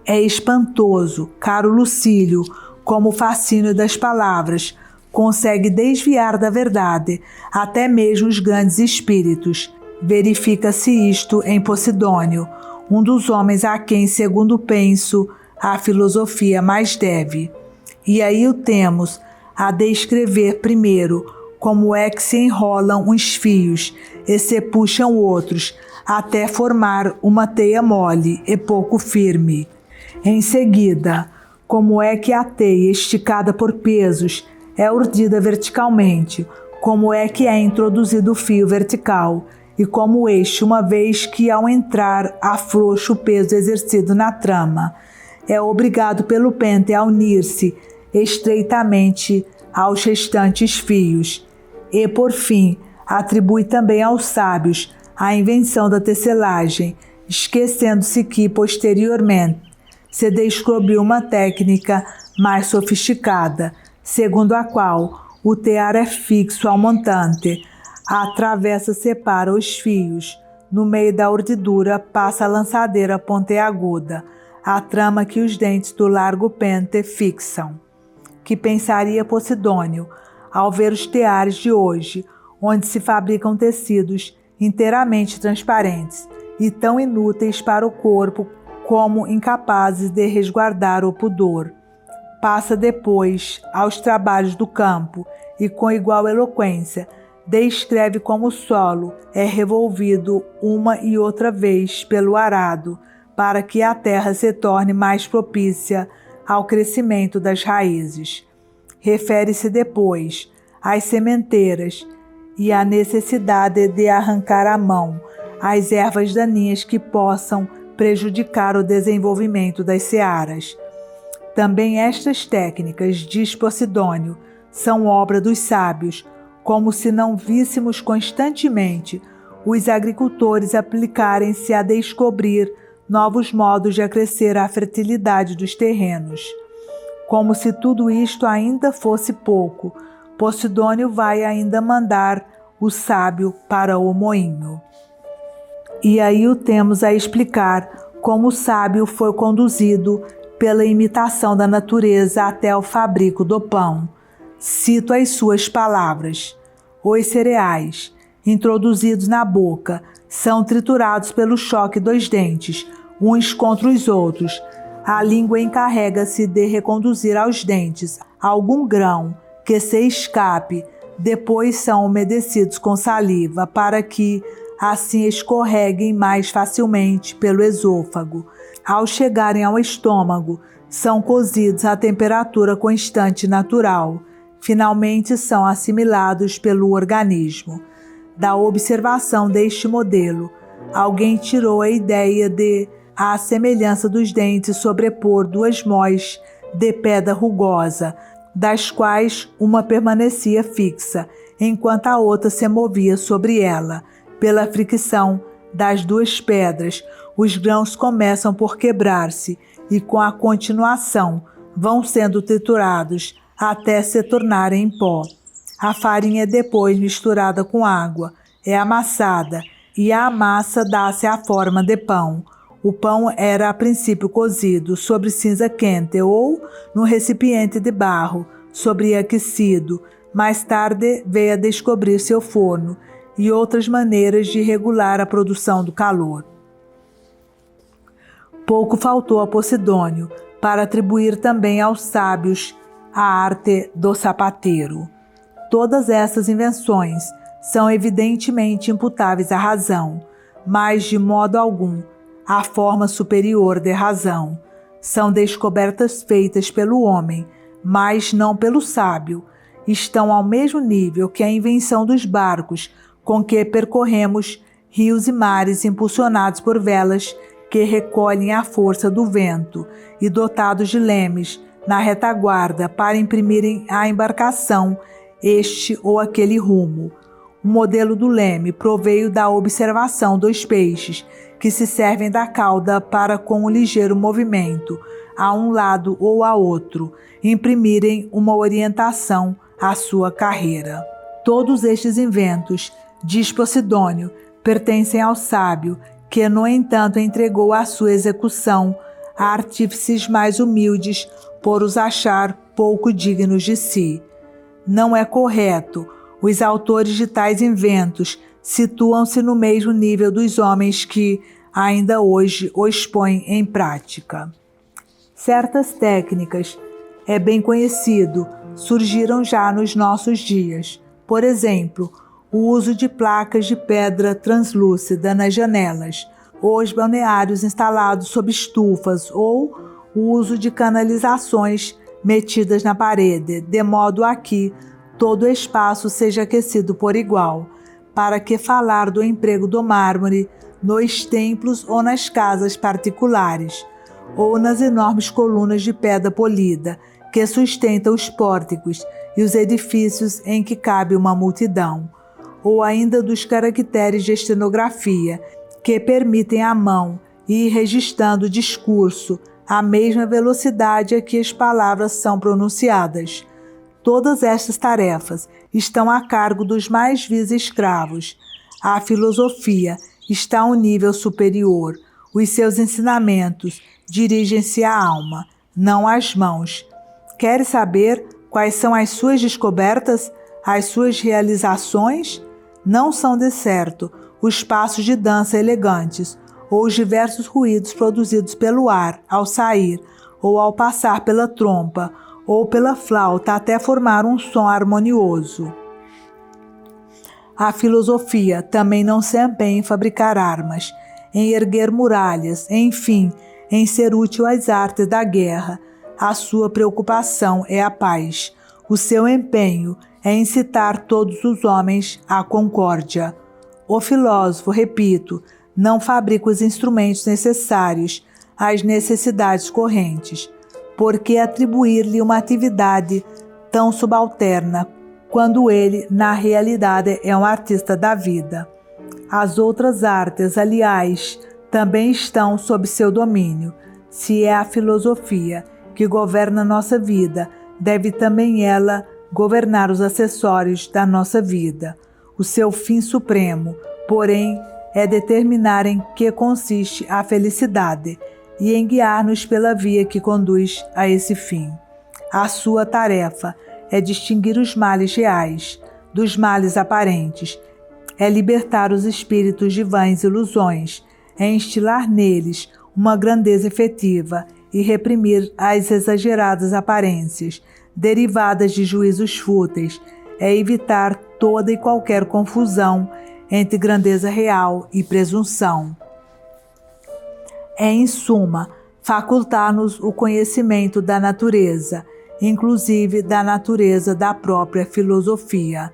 É espantoso, caro Lucílio, como o fascínio das palavras consegue desviar da verdade até mesmo os grandes espíritos. Verifica-se isto em Posidônio, um dos homens a quem, segundo penso, a filosofia mais deve. E aí o temos a descrever primeiro como é que se enrolam uns fios e se puxam outros, até formar uma teia mole e pouco firme. Em seguida, como é que a teia, esticada por pesos, é urdida verticalmente, como é que é introduzido o fio vertical, e como este, uma vez que ao entrar afrouxa o peso exercido na trama, é obrigado pelo pente a unir-se estreitamente aos restantes fios, e por fim atribui também aos sábios a invenção da tecelagem, esquecendo-se que posteriormente se descobriu uma técnica mais sofisticada, segundo a qual o tear é fixo ao montante, a travessa separa os fios, no meio da urdidura passa a lançadeira pontiaguda, a trama que os dentes do largo pente fixam. que pensaria Posidônio ao ver os teares de hoje, onde se fabricam tecidos inteiramente transparentes e tão inúteis para o corpo como incapazes de resguardar o pudor. Passa depois aos trabalhos do campo e, com igual eloquência, descreve como o solo é revolvido uma e outra vez pelo arado, para que a terra se torne mais propícia ao crescimento das raízes. Refere-se depois às sementeiras e à necessidade de arrancar à mão as ervas daninhas que possam prejudicar o desenvolvimento das searas. Também estas técnicas, diz Posidônio, são obra dos sábios, como se não víssemos constantemente os agricultores aplicarem-se a descobrir novos modos de acrescer a fertilidade dos terrenos. Como se tudo isto ainda fosse pouco, Posidônio vai ainda mandar o sábio para o moinho. E aí o temos a explicar como o sábio foi conduzido pela imitação da natureza até o fabrico do pão. Cito as suas palavras: os cereais, introduzidos na boca, são triturados pelo choque dos dentes, uns contra os outros. A língua encarrega-se de reconduzir aos dentes algum grão que se escape, depois são umedecidos com saliva para que assim escorreguem mais facilmente pelo esôfago. Ao chegarem ao estômago, são cozidos à temperatura constante natural. Finalmente são assimilados pelo organismo. Da observação deste modelo, alguém tirou a ideia de, à semelhança dos dentes, sobrepor duas mós de pedra rugosa, das quais uma permanecia fixa, enquanto a outra se movia sobre ela. Pela fricção das duas pedras, os grãos começam por quebrar-se e, com a continuação, vão sendo triturados até se tornarem em pó. A farinha é depois misturada com água, é amassada e a massa dá-se a forma de pão. O pão era a princípio cozido sobre cinza quente ou no recipiente de barro, sobreaquecido. Mais tarde veio a descobrir seu forno e outras maneiras de regular a produção do calor. Pouco faltou a Posidônio para atribuir também aos sábios a arte do sapateiro. Todas essas invenções são evidentemente imputáveis à razão, mas de modo algum à forma superior de razão. São descobertas feitas pelo homem, mas não pelo sábio. Estão ao mesmo nível que a invenção dos barcos com que percorremos rios e mares impulsionados por velas que recolhem a força do vento e dotados de lemes na retaguarda para imprimirem à embarcação este ou aquele rumo. O modelo do leme proveio da observação dos peixes, que se servem da cauda para, com um ligeiro movimento, a um lado ou a outro, imprimirem uma orientação à sua carreira. Todos estes inventos, diz Posidônio, pertencem ao sábio, que, no entanto, entregou a sua execução a artífices mais humildes por os achar pouco dignos de si. Não é correto. Os autores de tais inventos situam-se no mesmo nível dos homens que, ainda hoje, os põem em prática. Certas técnicas, é bem conhecido, surgiram já nos nossos dias. Por exemplo, o uso de placas de pedra translúcida nas janelas, ou os balneários instalados sob estufas, ou o uso de canalizações metidas na parede, de modo a que todo o espaço seja aquecido por igual. Para que falar do emprego do mármore nos templos ou nas casas particulares, ou nas enormes colunas de pedra polida que sustentam os pórticos e os edifícios em que cabe uma multidão, ou ainda dos caracteres de estenografia que permitem à mão ir registrando o discurso à mesma velocidade a que as palavras são pronunciadas. Todas estas tarefas estão a cargo dos mais vis escravos. A filosofia está a um nível superior. Os seus ensinamentos dirigem-se à alma, não às mãos. Queres saber Quais são as suas descobertas? As suas realizações? Não são, de certo, os passos de dança elegantes, ou os diversos ruídos produzidos pelo ar ao sair, ou ao passar pela trompa, ou pela flauta até formar um som harmonioso. A filosofia também não se empenha em fabricar armas, em erguer muralhas, enfim, em ser útil às artes da guerra. A sua preocupação é a paz. O seu empenho é incitar todos os homens à concórdia. O filósofo, repito, não fabrica os instrumentos necessários às necessidades correntes. Por que atribuir-lhe uma atividade tão subalterna, quando ele, na realidade, é um artista da vida? As outras artes, aliás, também estão sob seu domínio. Se é a filosofia que governa nossa vida, deve também ela governar os acessórios da nossa vida. O seu fim supremo, porém, é determinar em que consiste a felicidade e em guiar-nos pela via que conduz a esse fim. A sua tarefa é distinguir os males reais dos males aparentes, é libertar os espíritos de vãs ilusões, é instilar neles uma grandeza efetiva e reprimir as exageradas aparências, derivadas de juízos fúteis, é evitar toda e qualquer confusão entre grandeza real e presunção. É, em suma, facultar-nos o conhecimento da natureza, inclusive da natureza da própria filosofia.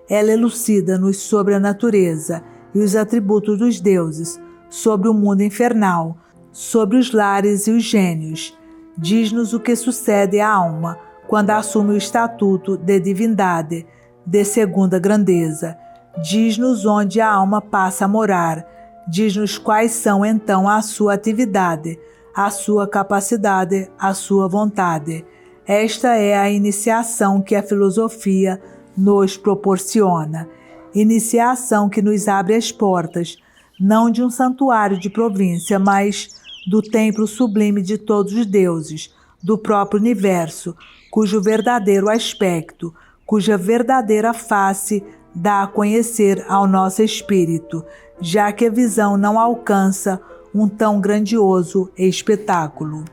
Ela elucida-nos sobre a natureza e os atributos dos deuses, sobre o mundo infernal, sobre os lares e os gênios. Diz-nos o que sucede à alma quando assume o estatuto de divindade, de segunda grandeza. Diz-nos onde a alma passa a morar. Diz-nos quais são então a sua atividade, a sua capacidade, a sua vontade. Esta é a iniciação que a filosofia nos proporciona. Iniciação que nos abre as portas, não de um santuário de província, mas do templo sublime de todos os deuses, do próprio universo, cujo verdadeiro aspecto, cuja verdadeira face dá a conhecer ao nosso espírito, já que a visão não alcança um tão grandioso espetáculo.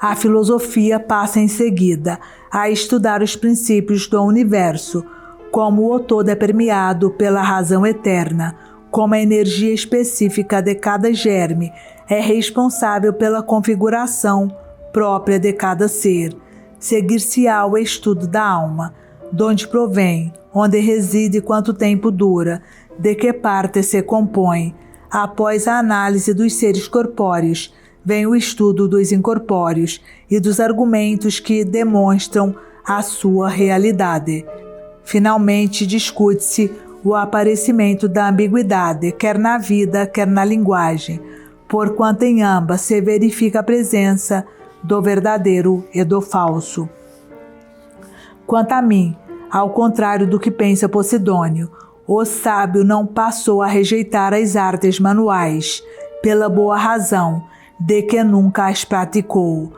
A filosofia passa em seguida a estudar os princípios do universo, como o todo é permeado pela razão eterna, como a energia específica de cada germe é responsável pela configuração própria de cada ser. Seguir-se-á o estudo da alma, de onde provém, onde reside e quanto tempo dura, de que parte se compõe. Após a análise dos seres corpóreos, vem o estudo dos incorpóreos e dos argumentos que demonstram a sua realidade. Finalmente, discute-se o aparecimento da ambiguidade, quer na vida, quer na linguagem, porquanto em ambas se verifica a presença do verdadeiro e do falso. Quanto a mim, ao contrário do que pensa Posidônio, o sábio não passou a rejeitar as artes manuais, pela boa razão de que nunca as praticou.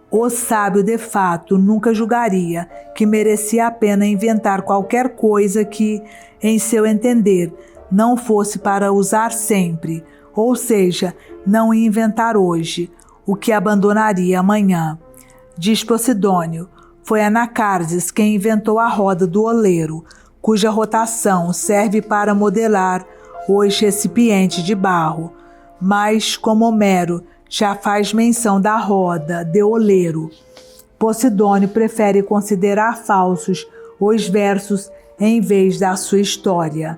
O sábio, de fato, nunca julgaria que merecia a pena inventar qualquer coisa que, em seu entender, não fosse para usar sempre, ou seja, não inventar hoje, o que abandonaria amanhã. Diz Posidônio, foi Anacarses quem inventou a roda do oleiro, cuja rotação serve para modelar os recipientes de barro, mas, como Homero já faz menção da roda de oleiro, Posidônio prefere considerar falsos os versos em vez da sua história.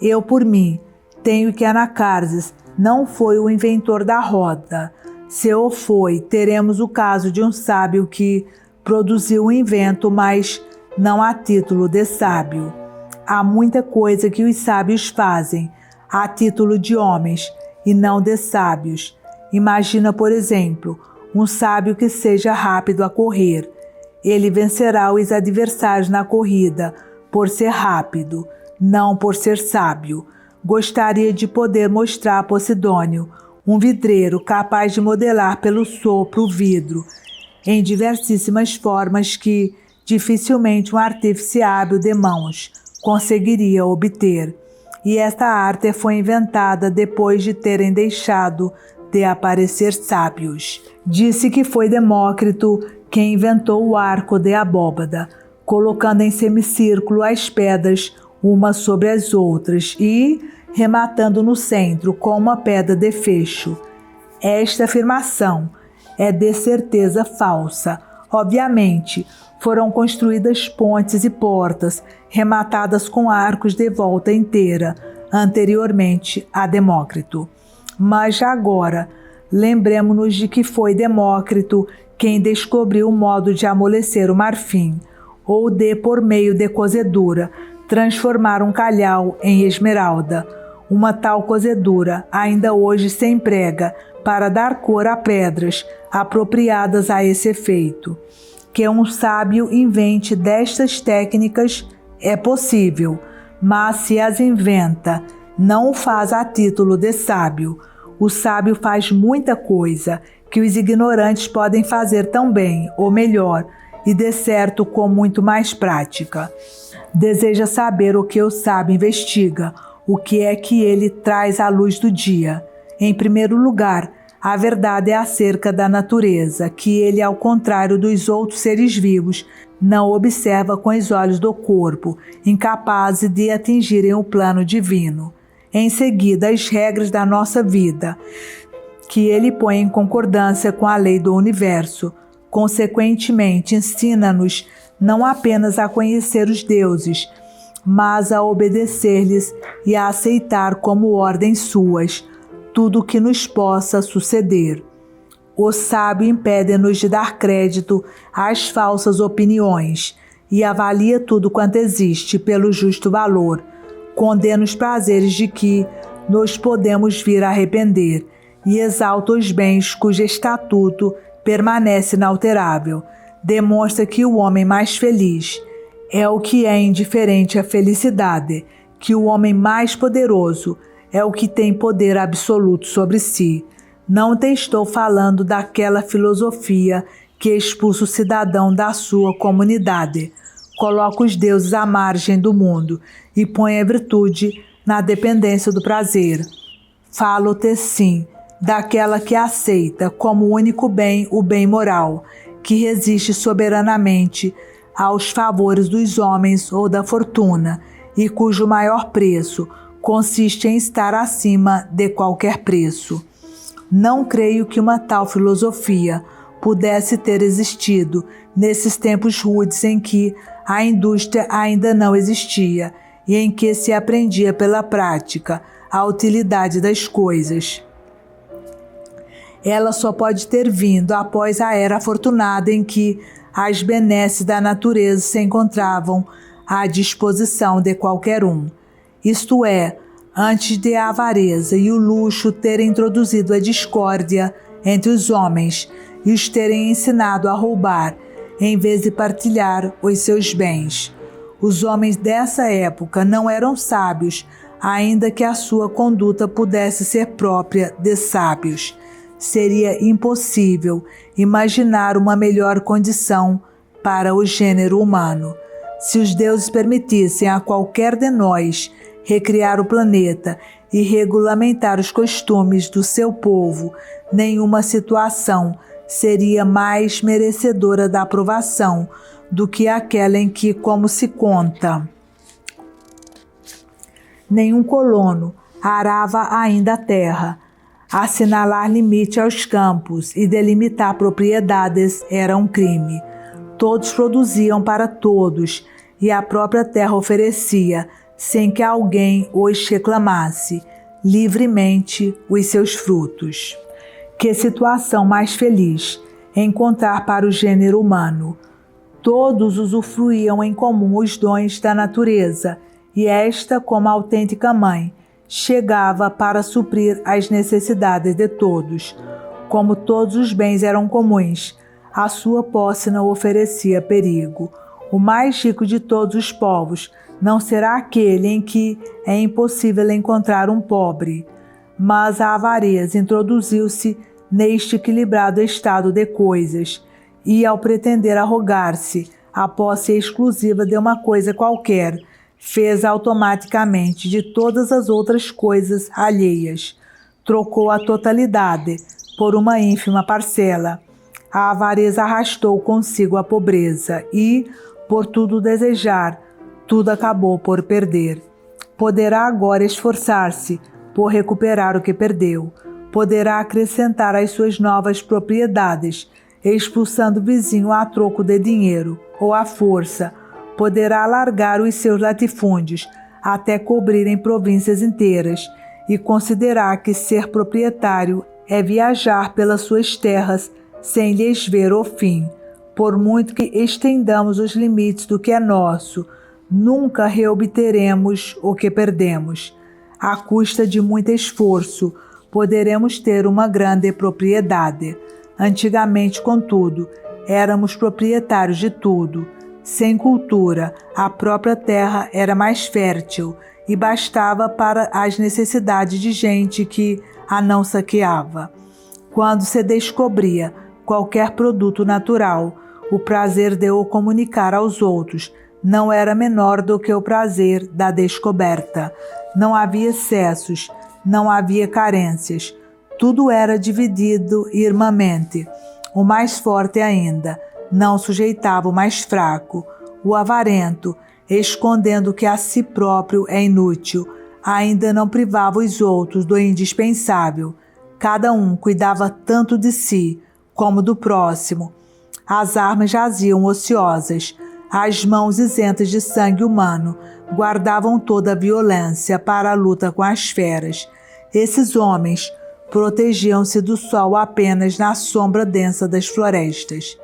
Eu, por mim, tenho que Anacarses não foi o inventor da roda. Se o foi, teremos o caso de um sábio que produziu o invento, mas não a título de sábio. Há muita coisa que os sábios fazem a título de homens e não de sábios. Imagina, por exemplo, um sábio que seja rápido a correr. Ele vencerá os adversários na corrida por ser rápido, não por ser sábio. Gostaria de poder mostrar a Posidônio um vidreiro capaz de modelar pelo sopro o vidro, em diversíssimas formas que dificilmente um artífice hábil de mãos conseguiria obter. E esta arte foi inventada depois de terem deixado de aparecer sábios. Disse que foi Demócrito quem inventou o arco de abóbada, colocando em semicírculo as pedras umas sobre as outras e rematando no centro com uma pedra de fecho. Esta afirmação é de certeza falsa. Obviamente, foram construídas pontes e portas rematadas com arcos de volta inteira, anteriormente a Demócrito. Mas agora, lembremos-nos de que foi Demócrito quem descobriu o modo de amolecer o marfim, ou de, por meio de cozedura, transformar um calhau em esmeralda. Uma tal cozedura ainda hoje se emprega para dar cor a pedras apropriadas a esse efeito. Que um sábio invente destas técnicas é possível, mas se as inventa, não o faz a título de sábio. O sábio faz muita coisa que os ignorantes podem fazer tão bem, ou melhor, e de certo com muito mais prática. Deseja saber o que o sábio investiga, o que é que ele traz à luz do dia. Em primeiro lugar, a verdade é acerca da natureza, que ele, ao contrário dos outros seres vivos, não observa com os olhos do corpo, incapazes de atingirem o plano divino. Em seguida, as regras da nossa vida, que ele põe em concordância com a lei do universo. Consequentemente, ensina-nos não apenas a conhecer os deuses, mas a obedecer-lhes e a aceitar como ordens suas tudo o que nos possa suceder. O sábio impede-nos de dar crédito às falsas opiniões e avalia tudo quanto existe pelo justo valor, condena os prazeres de que nos podemos vir a arrepender e exalta os bens cujo estatuto permanece inalterável. Demonstra que o homem mais feliz é o que é indiferente à felicidade, que o homem mais poderoso é o que tem poder absoluto sobre si. Não te estou falando daquela filosofia que expulsa o cidadão da sua comunidade, coloca os deuses à margem do mundo e põe a virtude na dependência do prazer. Falo-te, sim, daquela que aceita como único bem o bem moral, que resiste soberanamente aos favores dos homens ou da fortuna, e cujo maior preço consiste em estar acima de qualquer preço. Não creio que uma tal filosofia pudesse ter existido nesses tempos rudes em que a indústria ainda não existia e em que se aprendia pela prática a utilidade das coisas. Ela só pode ter vindo após a era afortunada em que as benesses da natureza se encontravam à disposição de qualquer um. Isto é, antes de a avareza e o luxo terem introduzido a discórdia entre os homens e os terem ensinado a roubar, em vez de partilhar os seus bens. Os homens dessa época não eram sábios, ainda que a sua conduta pudesse ser própria de sábios. Seria impossível imaginar uma melhor condição para o gênero humano. Se os deuses permitissem a qualquer de nós recriar o planeta e regulamentar os costumes do seu povo, nenhuma situação seria mais merecedora da aprovação do que aquela em que, como se conta, nenhum colono arava ainda a terra. Assinalar limite aos campos e delimitar propriedades era um crime. Todos produziam para todos e a própria terra oferecia, sem que alguém os reclamasse, livremente os seus frutos. Que situação mais feliz encontrar para o gênero humano! Todos usufruíam em comum os dons da natureza, e esta, como autêntica mãe, chegava para suprir as necessidades de todos. Como todos os bens eram comuns, a sua posse não oferecia perigo. O mais rico de todos os povos não será aquele em que é impossível encontrar um pobre, mas a avareza introduziu-se neste equilibrado estado de coisas, e, ao pretender arrogar-se a posse exclusiva de uma coisa qualquer, fez automaticamente de todas as outras coisas alheias. Trocou a totalidade por uma ínfima parcela. A avareza arrastou consigo a pobreza e, por tudo desejar, tudo acabou por perder. Poderá agora esforçar-se por recuperar o que perdeu. Poderá acrescentar às suas novas propriedades, expulsando o vizinho a troco de dinheiro ou à força. Poderá alargar os seus latifúndios até cobrirem províncias inteiras e considerar que ser proprietário é viajar pelas suas terras sem lhes ver o fim. Por muito que estendamos os limites do que é nosso, nunca reobteremos o que perdemos. À custa de muito esforço, poderemos ter uma grande propriedade. Antigamente, contudo, éramos proprietários de tudo. Sem cultura, a própria terra era mais fértil e bastava para as necessidades de gente que a não saqueava. Quando se descobria qualquer produto natural, o prazer de o comunicar aos outros não era menor do que o prazer da descoberta. Não havia excessos, não havia carências. Tudo era dividido irmãmente. O mais forte ainda não sujeitava o mais fraco. O avarento, escondendo que a si próprio é inútil, ainda não privava os outros do indispensável. Cada um cuidava tanto de si como do próximo. As armas jaziam ociosas. As mãos isentas de sangue humano guardavam toda a violência para a luta com as feras. Esses homens protegiam-se do sol apenas na sombra densa das florestas.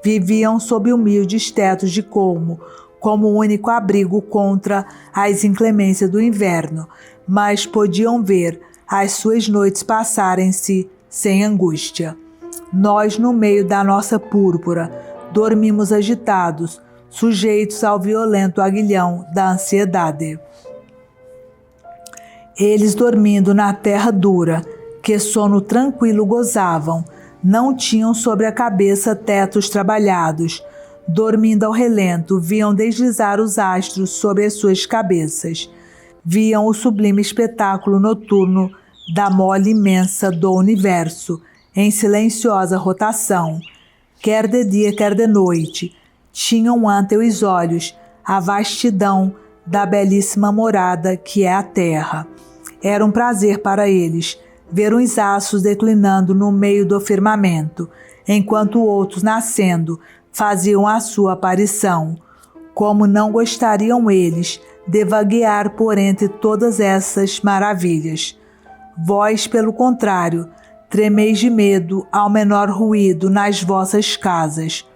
Viviam sob humildes tetos de colmo, como único abrigo contra as inclemências do inverno, mas podiam ver as suas noites passarem-se sem angústia. Nós, no meio da nossa púrpura, dormimos agitados, sujeitos ao violento aguilhão da ansiedade. Eles, dormindo na terra dura, que sono tranquilo gozavam, não tinham sobre a cabeça tetos trabalhados. Dormindo ao relento, viam deslizar os astros sobre as suas cabeças. Viam o sublime espetáculo noturno da mole imensa do universo, em silenciosa rotação. Quer de dia, quer de noite, tinham ante os olhos a vastidão da belíssima morada que é a terra. Era um prazer para eles ver uns astros declinando no meio do firmamento, enquanto outros, nascendo, faziam a sua aparição. Como não gostariam eles de vaguear por entre todas essas maravilhas? Vós, pelo contrário, tremeis de medo ao menor ruído nas vossas casas.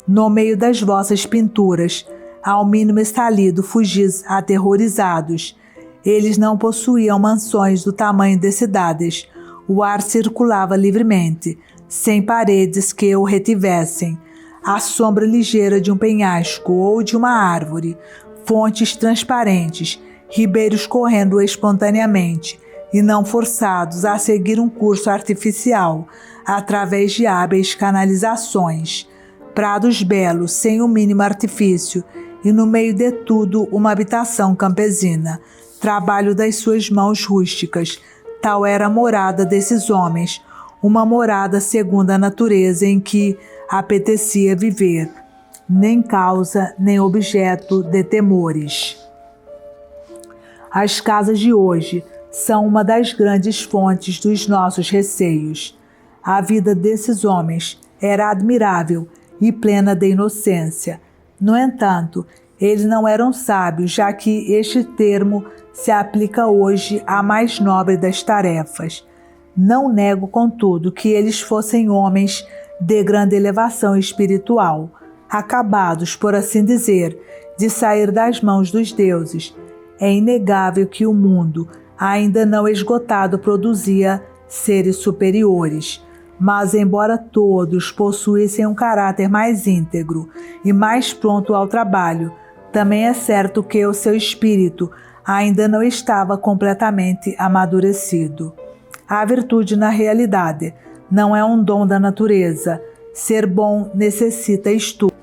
No meio das vossas pinturas, ao mínimo estalido, fugis aterrorizados. Eles não possuíam mansões do tamanho de cidades. O ar circulava livremente, sem paredes que o retivessem. A sombra ligeira de um penhasco ou de uma árvore, fontes transparentes, ribeiros correndo espontaneamente e não forçados a seguir um curso artificial através de hábeis canalizações, prados belos sem o mínimo artifício e no meio de tudo uma habitação campesina, trabalho das suas mãos rústicas. Tal era a morada desses homens, uma morada segundo a natureza em que apetecia viver, nem causa nem objeto de temores. As casas de hoje são uma das grandes fontes dos nossos receios. A vida desses homens era admirável e plena de inocência. No entanto, eles não eram sábios, já que este termo se aplica hoje à mais nobre das tarefas. Não nego, contudo, que eles fossem homens de grande elevação espiritual, acabados, por assim dizer, de sair das mãos dos deuses. É inegável que o mundo, ainda não esgotado, produzia seres superiores. Mas, embora todos possuíssem um caráter mais íntegro e mais pronto ao trabalho, também é certo que o seu espírito ainda não estava completamente amadurecido. A virtude, na realidade, não é um dom da natureza, Ser bom necessita estudo.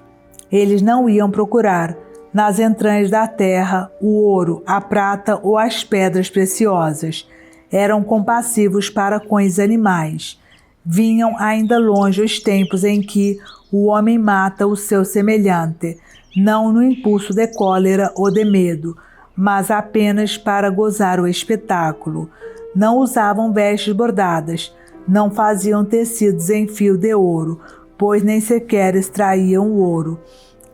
Eles não iam procurar nas entranhas da terra o ouro, a prata ou as pedras preciosas. Eram compassivos para com os animais. Vinham ainda longe os tempos em que o homem mata o seu semelhante, não no impulso de cólera ou de medo, mas apenas para gozar o espetáculo. Não usavam vestes bordadas, não faziam tecidos em fio de ouro, pois nem sequer extraíam o ouro.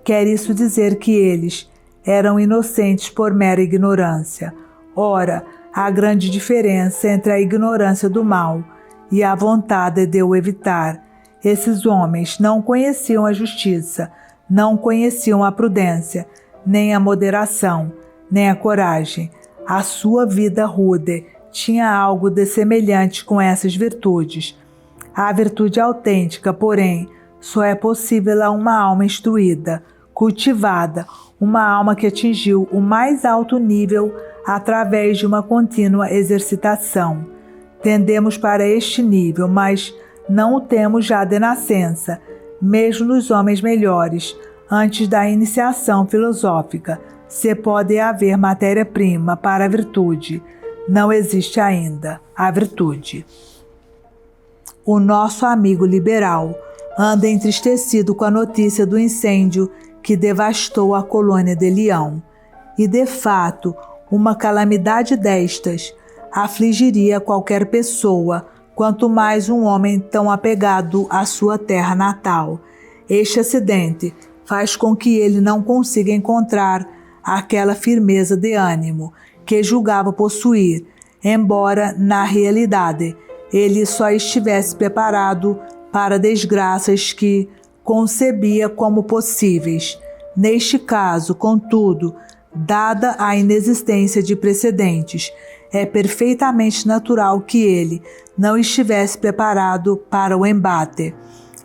Quer isso dizer que eles eram inocentes por mera ignorância. Ora, há grande diferença entre a ignorância do mal e a vontade de o evitar. Esses homens não conheciam a justiça, não conheciam a prudência, nem a moderação, nem a coragem. A sua vida rude tinha algo de semelhante com essas virtudes. A virtude autêntica, porém, só é possível a uma alma instruída, cultivada, uma alma que atingiu o mais alto nível através de uma contínua exercitação. Tendemos para este nível, mas não o temos já de nascença, mesmo nos homens melhores. Antes da iniciação filosófica, se pode haver matéria-prima para a virtude. Não existe ainda a virtude. O nosso amigo liberal anda entristecido com a notícia do incêndio que devastou a colônia de Lyon. E, de fato, uma calamidade destas afligiria qualquer pessoa, quanto mais um homem tão apegado à sua terra natal. Este acidente faz com que ele não consiga encontrar aquela firmeza de ânimo que julgava possuir, embora, na realidade, ele só estivesse preparado para desgraças que concebia como possíveis. Neste caso, contudo, dada a inexistência de precedentes, é perfeitamente natural que ele não estivesse preparado para o embate.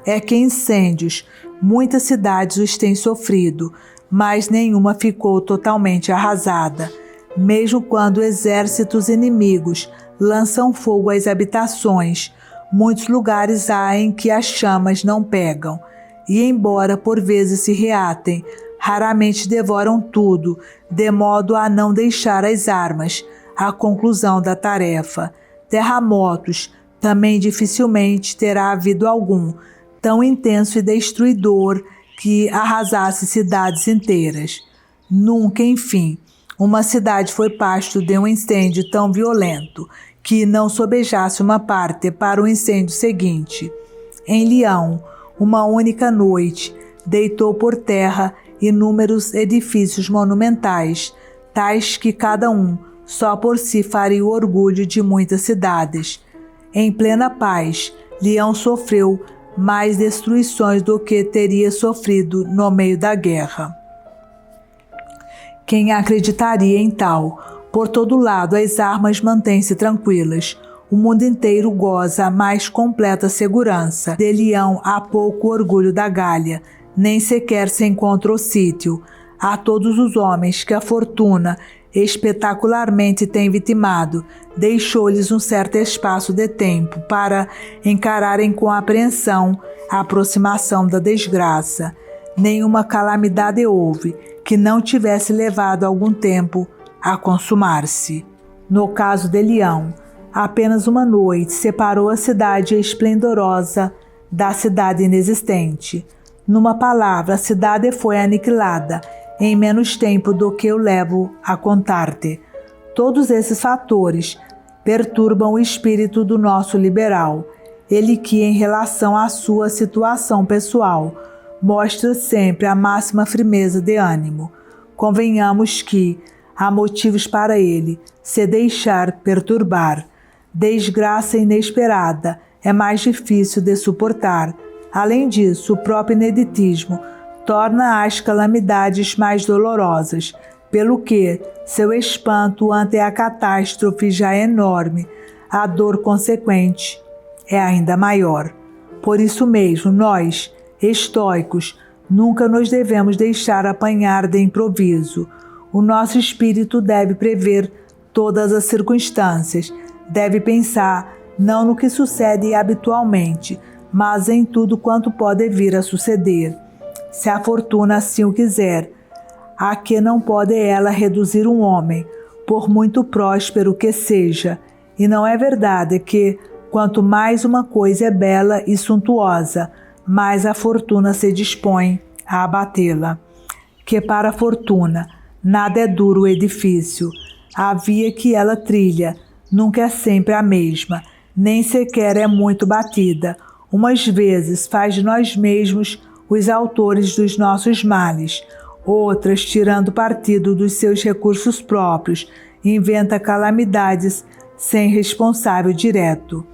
É que incêndios, muitas cidades os têm sofrido, mas nenhuma ficou totalmente arrasada. Mesmo quando exércitos inimigos lançam fogo às habitações, muitos lugares há em que as chamas não pegam, e embora por vezes se reatem, raramente devoram tudo, de modo a não deixar as armas à conclusão da tarefa. Terremotos também dificilmente terá havido algum, tão intenso e destruidor que arrasasse cidades inteiras. Nunca, enfim, uma cidade foi pasto de um incêndio tão violento que não sobejasse uma parte para o incêndio seguinte. Em Lyon, uma única noite, deitou por terra inúmeros edifícios monumentais, tais que cada um só por si faria o orgulho de muitas cidades. Em plena paz, Lyon sofreu mais destruições do que teria sofrido no meio da guerra. Quem acreditaria em tal? Por todo lado, as armas mantêm-se tranquilas. O mundo inteiro goza a mais completa segurança. De Lyon há pouco orgulho da Gália, nem sequer se encontra o sítio. A todos os homens que a fortuna espetacularmente tem vitimado, deixou-lhes um certo espaço de tempo para encararem com apreensão a aproximação da desgraça. Nenhuma calamidade houve que não tivesse levado algum tempo a consumar-se. No caso de Lyon, apenas uma noite separou a cidade esplendorosa da cidade inexistente. Numa palavra, a cidade foi aniquilada em menos tempo do que eu levo a contar-te. Todos esses fatores perturbam o espírito do nosso liberal, ele que, em relação à sua situação pessoal, mostra sempre a máxima firmeza de ânimo. Convenhamos que há motivos para ele se deixar perturbar. Desgraça inesperada é mais difícil de suportar. Além disso, o próprio ineditismo torna as calamidades mais dolorosas, pelo que seu espanto ante a catástrofe já é enorme, a dor consequente é ainda maior. Por isso mesmo, nós, estoicos, nunca nos devemos deixar apanhar de improviso. O nosso espírito deve prever todas as circunstâncias, deve pensar não no que sucede habitualmente, mas em tudo quanto pode vir a suceder, se a fortuna assim o quiser, a que não pode ela reduzir um homem, por muito próspero que seja. E não é verdade que, quanto mais uma coisa é bela e suntuosa, mais a fortuna se dispõe a abatê-la. Que para a fortuna nada é duro o edifício, a via que ela trilha nunca é sempre a mesma, nem sequer é muito batida. Umas vezes faz de nós mesmos os autores dos nossos males, outras, tirando partido dos seus recursos próprios, inventa calamidades sem responsável direto.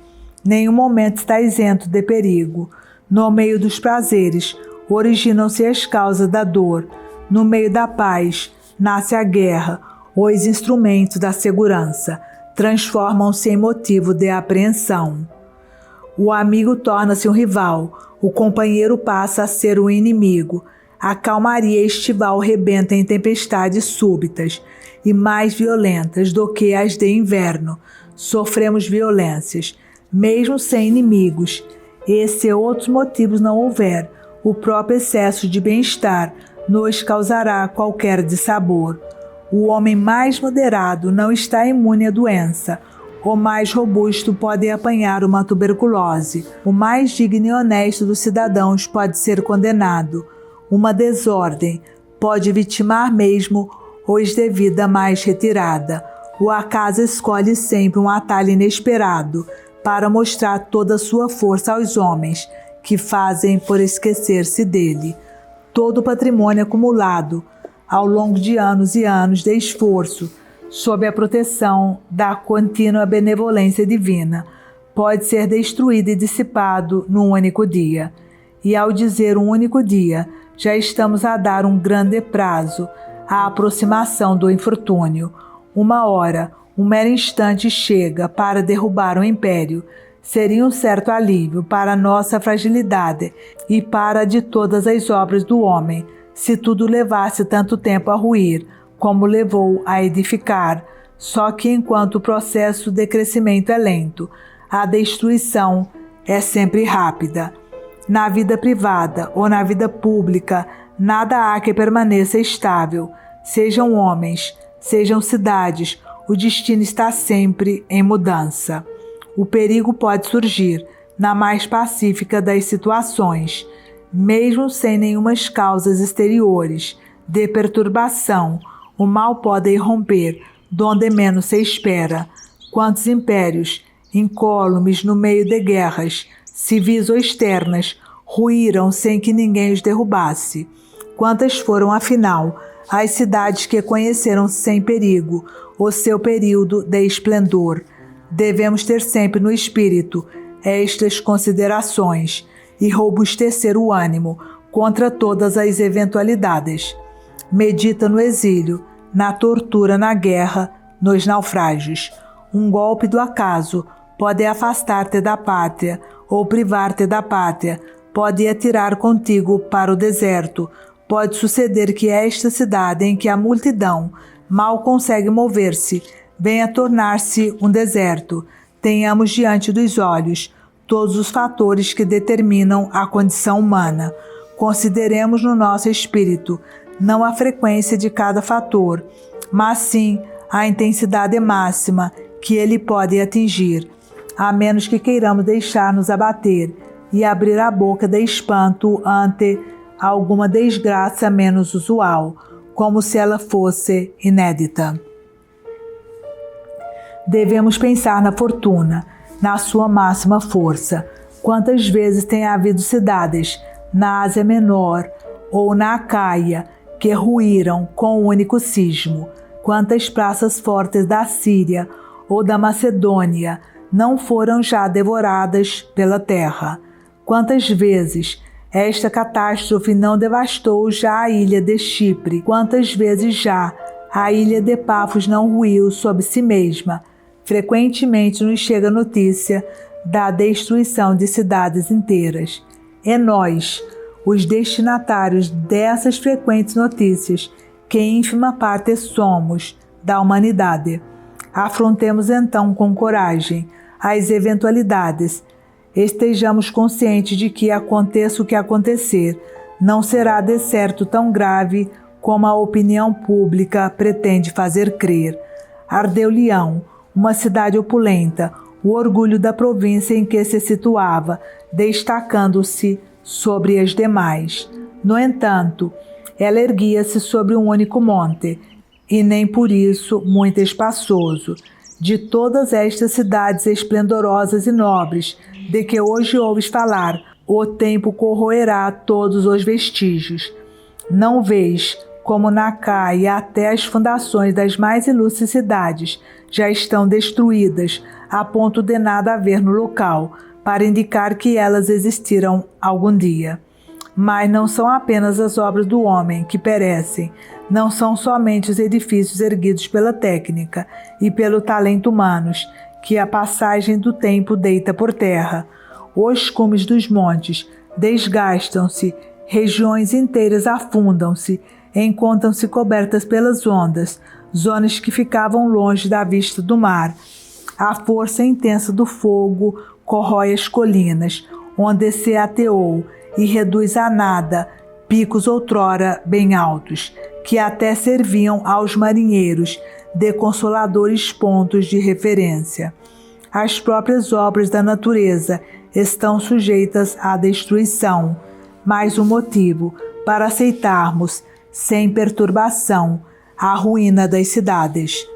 Nenhum momento está isento de perigo. No meio dos prazeres, originam-se as causas da dor. No meio da paz, nasce a guerra. Os instrumentos da segurança transformam-se em motivo de apreensão. O amigo torna-se um rival, o companheiro passa a ser um inimigo. A calmaria estival rebenta em tempestades súbitas e mais violentas do que as de inverno. Sofremos violências, mesmo sem inimigos. E se outros motivos não houver, o próprio excesso de bem-estar nos causará qualquer dissabor. O homem mais moderado não está imune à doença. O mais robusto pode apanhar uma tuberculose. O mais digno e honesto dos cidadãos pode ser condenado. Uma desordem pode vitimar mesmo os de vida mais retirada. O acaso escolhe sempre um atalho inesperado para mostrar toda a sua força aos homens que fazem por esquecer-se dele. Todo o patrimônio acumulado ao longo de anos e anos de esforço, sob a proteção da contínua benevolência divina, pode ser destruído e dissipado num único dia. E ao dizer um único dia, já estamos a dar um grande prazo à aproximação do infortúnio. Uma hora, um mero instante chega para derrubar o império. Seria um certo alívio para a nossa fragilidade e para a de todas as obras do homem, se tudo levasse tanto tempo a ruir, como levou a edificar. Só que enquanto o processo de crescimento é lento, a destruição é sempre rápida. Na vida privada ou na vida pública, nada há que permaneça estável. Sejam homens, sejam cidades, o destino está sempre em mudança. O perigo pode surgir na mais pacífica das situações, mesmo sem nenhumas causas exteriores de perturbação. O mal pode irromper donde menos se espera. Quantos impérios, incólumes no meio de guerras, civis ou externas, ruíram sem que ninguém os derrubasse. Quantas foram, afinal, as cidades que conheceram sem perigo o seu período de esplendor? Devemos ter sempre no espírito estas considerações e robustecer o ânimo contra todas as eventualidades. Medita no exílio, na tortura, na guerra, nos naufrágios. Um golpe do acaso pode afastar-te da pátria ou privar-te da pátria, pode atirar contigo para o deserto. Pode suceder que esta cidade em que a multidão mal consegue mover-se venha a tornar-se um deserto. Tenhamos diante dos olhos todos os fatores que determinam a condição humana. Consideremos no nosso espírito não a frequência de cada fator, mas sim a intensidade máxima que ele pode atingir, a menos que queiramos deixar-nos abater e abrir a boca de espanto ante alguma desgraça menos usual, como se ela fosse inédita. Devemos pensar na fortuna, na sua máxima força. Quantas vezes tem havido cidades na Ásia Menor ou na Acaia que ruíram com um único sismo? Quantas praças fortes da Síria ou da Macedônia não foram já devoradas pela terra? Quantas vezes esta catástrofe não devastou já a ilha de Chipre? Quantas vezes já a ilha de Pafos não ruiu sobre si mesma? Frequentemente nos chega notícia da destruição de cidades inteiras. É nós, os destinatários dessas frequentes notícias, que ínfima parte somos da humanidade. Afrontemos então com coragem as eventualidades estejamos conscientes de que, aconteça o que acontecer, não será de certo tão grave como a opinião pública pretende fazer crer. Ardeu-Leão, uma cidade opulenta, o orgulho da província em que se situava, destacando-se sobre as demais. No entanto, ela erguia-se sobre um único monte, e nem por isso muito espaçoso. De todas estas cidades esplendorosas e nobres, de que hoje ouves falar, o tempo corroerá todos os vestígios. Não vês como Nacá e até as fundações das mais ilustres cidades já estão destruídas, a ponto de nada haver no local, para indicar que elas existiram algum dia. Mas não são apenas as obras do homem que perecem, não são somente os edifícios erguidos pela técnica e pelo talento humanos que a passagem do tempo deita por terra. Os cumes dos montes desgastam-se, regiões inteiras afundam-se, encontram-se cobertas pelas ondas, zonas que ficavam longe da vista do mar. A força intensa do fogo corrói as colinas, onde se ateou, e reduz a nada picos outrora bem altos, que até serviam aos marinheiros de consoladores pontos de referência. As próprias obras da natureza estão sujeitas à destruição, mais um motivo para aceitarmos, sem perturbação, a ruína das cidades.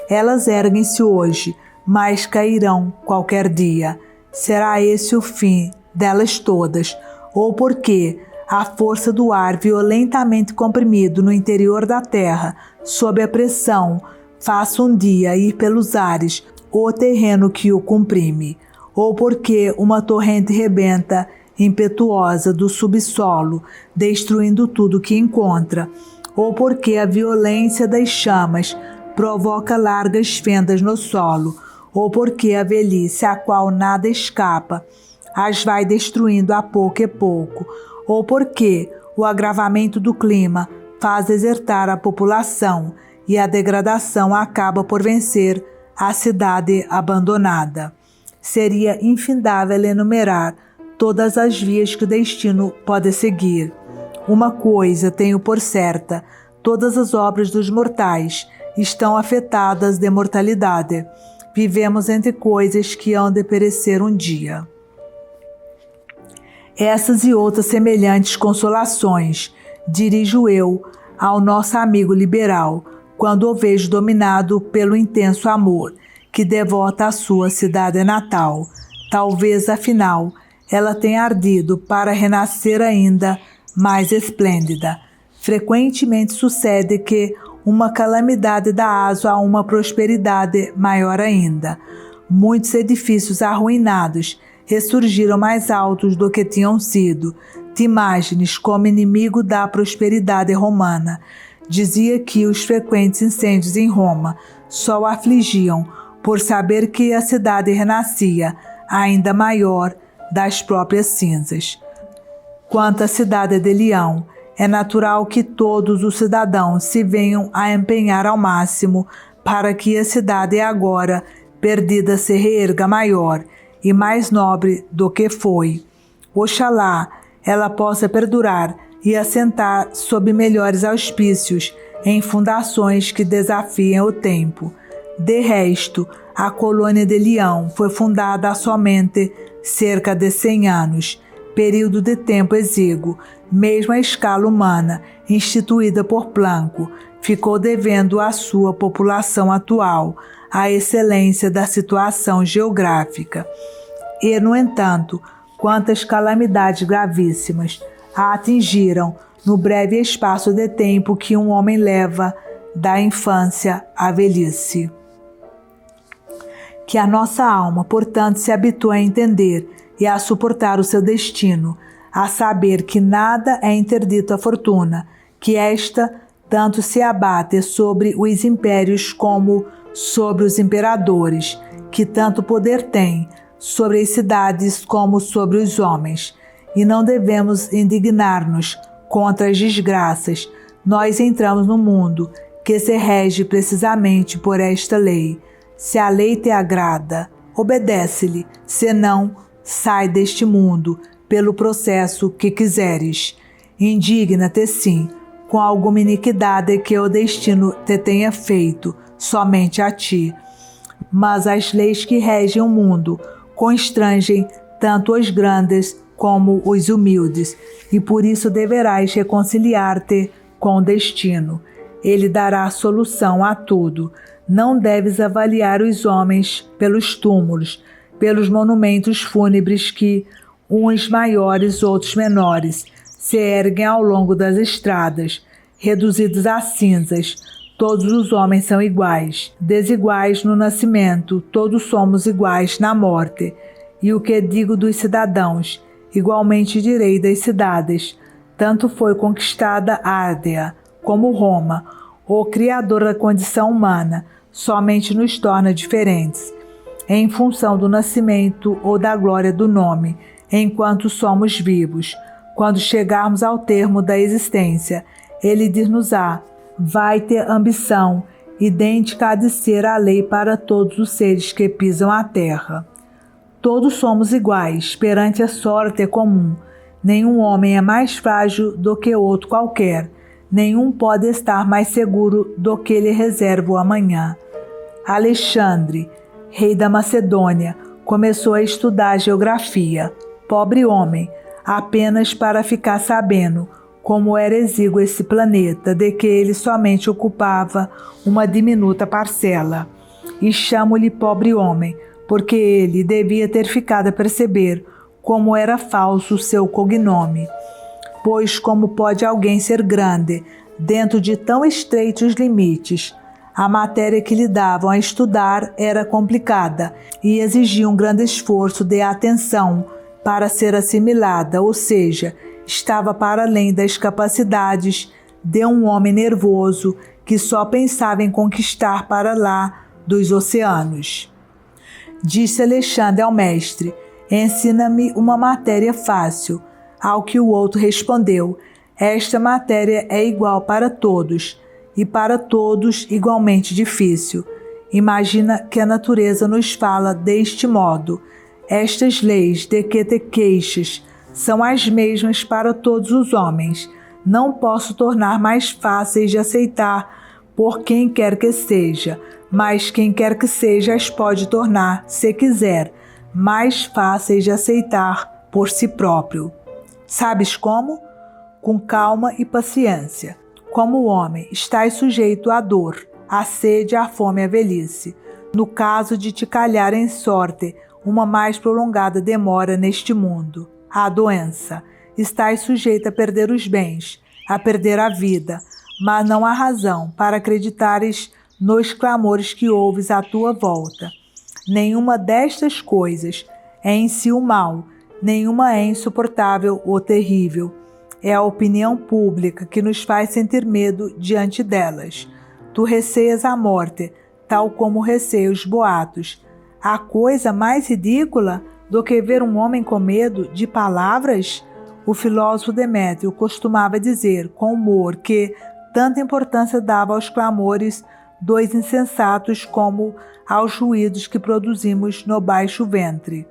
Elas erguem-se hoje, mas cairão qualquer dia. Será esse o fim delas todas, ou porque a força do ar violentamente comprimido no interior da terra, sob a pressão, faça um dia ir pelos ares o terreno que o comprime, ou porque uma torrente rebenta impetuosa do subsolo, destruindo tudo que encontra, ou porque a violência das chamas provoca largas fendas no solo, ou porque a velhice, a qual nada escapa, as vai destruindo a pouco e pouco, ou porque o agravamento do clima faz desertar a população e a degradação acaba por vencer a cidade abandonada. Seria infindável enumerar todas as vias que o destino pode seguir. Uma coisa tenho por certa: todas as obras dos mortais estão afetadas de mortalidade. Vivemos entre coisas que hão de perecer um dia. Essas e outras semelhantes consolações dirijo eu ao nosso amigo liberal, quando o vejo dominado pelo intenso amor que devota a sua cidade natal. Talvez, afinal, ela tenha ardido para renascer ainda mais esplêndida. Frequentemente sucede que uma calamidade dá aso a uma prosperidade maior ainda. Muitos edifícios arruinados ressurgiram mais altos do que tinham sido. Timógenes, como inimigo da prosperidade romana, dizia que os frequentes incêndios em Roma só o afligiam por saber que a cidade renascia, ainda maior, das próprias cinzas. Quanto à cidade de Leão, é natural que todos os cidadãos se venham a empenhar ao máximo para que a cidade agora perdida se reerga maior e mais nobre do que foi. Oxalá ela possa perdurar e assentar sob melhores auspícios em fundações que desafiem o tempo. De resto, a colônia de Leão foi fundada há somente cerca de 100 anos, período de tempo exíguo. Mesmo a escala humana, instituída por Planco, ficou devendo à sua população atual a excelência da situação geográfica. E, no entanto, quantas calamidades gravíssimas a atingiram no breve espaço de tempo que um homem leva da infância à velhice. Que a nossa alma, portanto, se habitue a entender e a suportar o seu destino, a saber que nada é interdito à fortuna, que esta tanto se abate sobre os impérios como sobre os imperadores, que tanto poder tem sobre as cidades como sobre os homens, e não devemos indignar-nos contra as desgraças. Nós entramos no mundo que se rege precisamente por esta lei. Se a lei te agrada, obedece-lhe, senão Sai deste mundo pelo processo que quiseres. Indigna-te sim com alguma iniquidade que o destino te tenha feito somente a ti. Mas as leis que regem o mundo constrangem tanto os grandes como os humildes, e por isso deverás reconciliar-te com o destino. Ele dará solução a tudo. Não deves avaliar os homens pelos túmulos, pelos monumentos fúnebres que, uns maiores, outros menores, se erguem ao longo das estradas, reduzidos a cinzas. Todos os homens são iguais, desiguais no nascimento, todos somos iguais na morte. E o que digo dos cidadãos, igualmente direi das cidades. Tanto foi conquistada Árdia como Roma. O Criador da condição humana somente nos torna diferentes, em função do nascimento ou da glória do nome, enquanto somos vivos. Quando chegarmos ao termo da existência, ele dir-nos-á: vai ter ambição, idêntica há de ser a lei para todos os seres que pisam a terra. Todos somos iguais perante a sorte comum. Nenhum homem é mais frágil do que outro qualquer. Nenhum pode estar mais seguro do que lhe reserva o amanhã. Alexandre, rei da Macedônia, começou a estudar geografia. Pobre homem, apenas para ficar sabendo como era exíguo esse planeta, de que ele somente ocupava uma diminuta parcela. E chamo-lhe pobre homem, porque ele devia ter ficado a perceber como era falso o seu cognome. Pois como pode alguém ser grande dentro de tão estreitos limites? A matéria que lhe davam a estudar era complicada e exigia um grande esforço de atenção para ser assimilada, ou seja, estava para além das capacidades de um homem nervoso que só pensava em conquistar para lá dos oceanos. Disse Alexandre ao mestre: ensina-me uma matéria fácil. Ao que o outro respondeu: esta matéria é igual para todos, e para todos igualmente difícil. Imagina que a natureza nos fala deste modo: estas leis de que te queixas são as mesmas para todos os homens. Não posso tornar mais fáceis de aceitar por quem quer que seja, mas quem quer que seja as pode tornar, se quiser, mais fáceis de aceitar por si próprio. Sabes como? Com calma e paciência. Como o homem, estás sujeito à dor, à sede, à fome e à velhice. No caso de te calhar em sorte uma mais prolongada demora neste mundo, à doença, estás sujeito a perder os bens, a perder a vida, mas não há razão para acreditares nos clamores que ouves à tua volta. Nenhuma destas coisas é em si o mal, nenhuma é insuportável ou terrível. É a opinião pública que nos faz sentir medo diante delas. Tu receias a morte, tal como receias os boatos. Há coisa mais ridícula do que ver um homem com medo de palavras? O filósofo Demétrio costumava dizer com humor que tanta importância dava aos clamores dos insensatos como aos ruídos que produzimos no baixo ventre.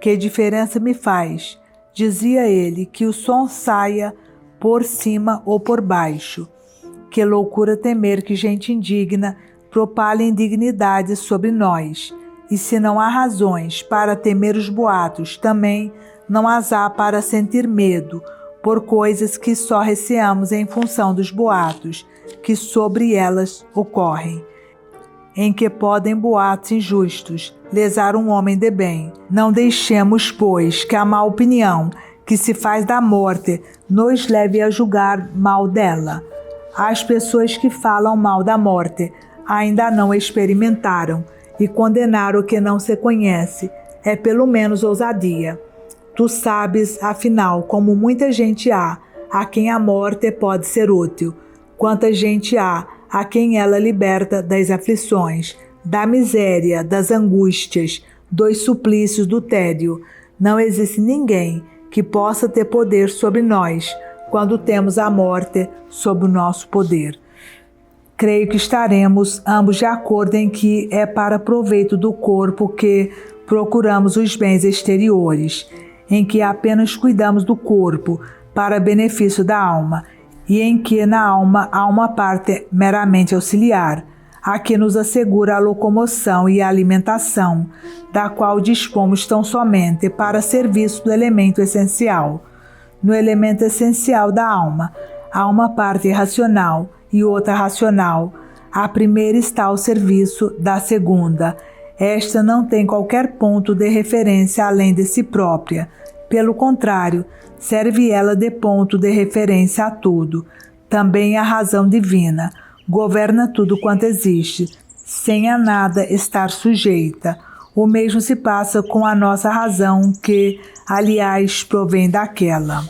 Que diferença me faz, dizia ele, que o som saia por cima ou por baixo. Que loucura temer que gente indigna propale indignidade sobre nós. E se não há razões para temer os boatos, também não as há para sentir medo por coisas que só receamos em função dos boatos que sobre elas ocorrem. Em que podem boatos injustos lesar um homem de bem. Não deixemos, pois, que a má opinião que se faz da morte nos leve a julgar mal dela. As pessoas que falam mal da morte ainda não experimentaram, e condenar o que não se conhece é pelo menos ousadia. Tu sabes, afinal, como muita gente há a quem a morte pode ser útil, quanta gente há a quem ela liberta das aflições, da miséria, das angústias, dos suplícios, do tédio. Não existe ninguém que possa ter poder sobre nós quando temos a morte sob o nosso poder. Creio que estaremos ambos de acordo em que é para proveito do corpo que, procuramos os bens exteriores, em que apenas cuidamos do corpo para benefício da alma, e em que na alma há uma parte meramente auxiliar, a que nos assegura a locomoção e a alimentação, da qual dispomos tão somente para serviço do elemento essencial. No elemento essencial da alma, há uma parte racional e outra racional. A primeira está ao serviço da segunda. Esta não tem qualquer ponto de referência além de si própria. Pelo contrário, serve ela de ponto de referência a tudo. Também a razão divina governa tudo quanto existe, sem a nada estar sujeita. O mesmo se passa com a nossa razão, que, aliás, provém daquela.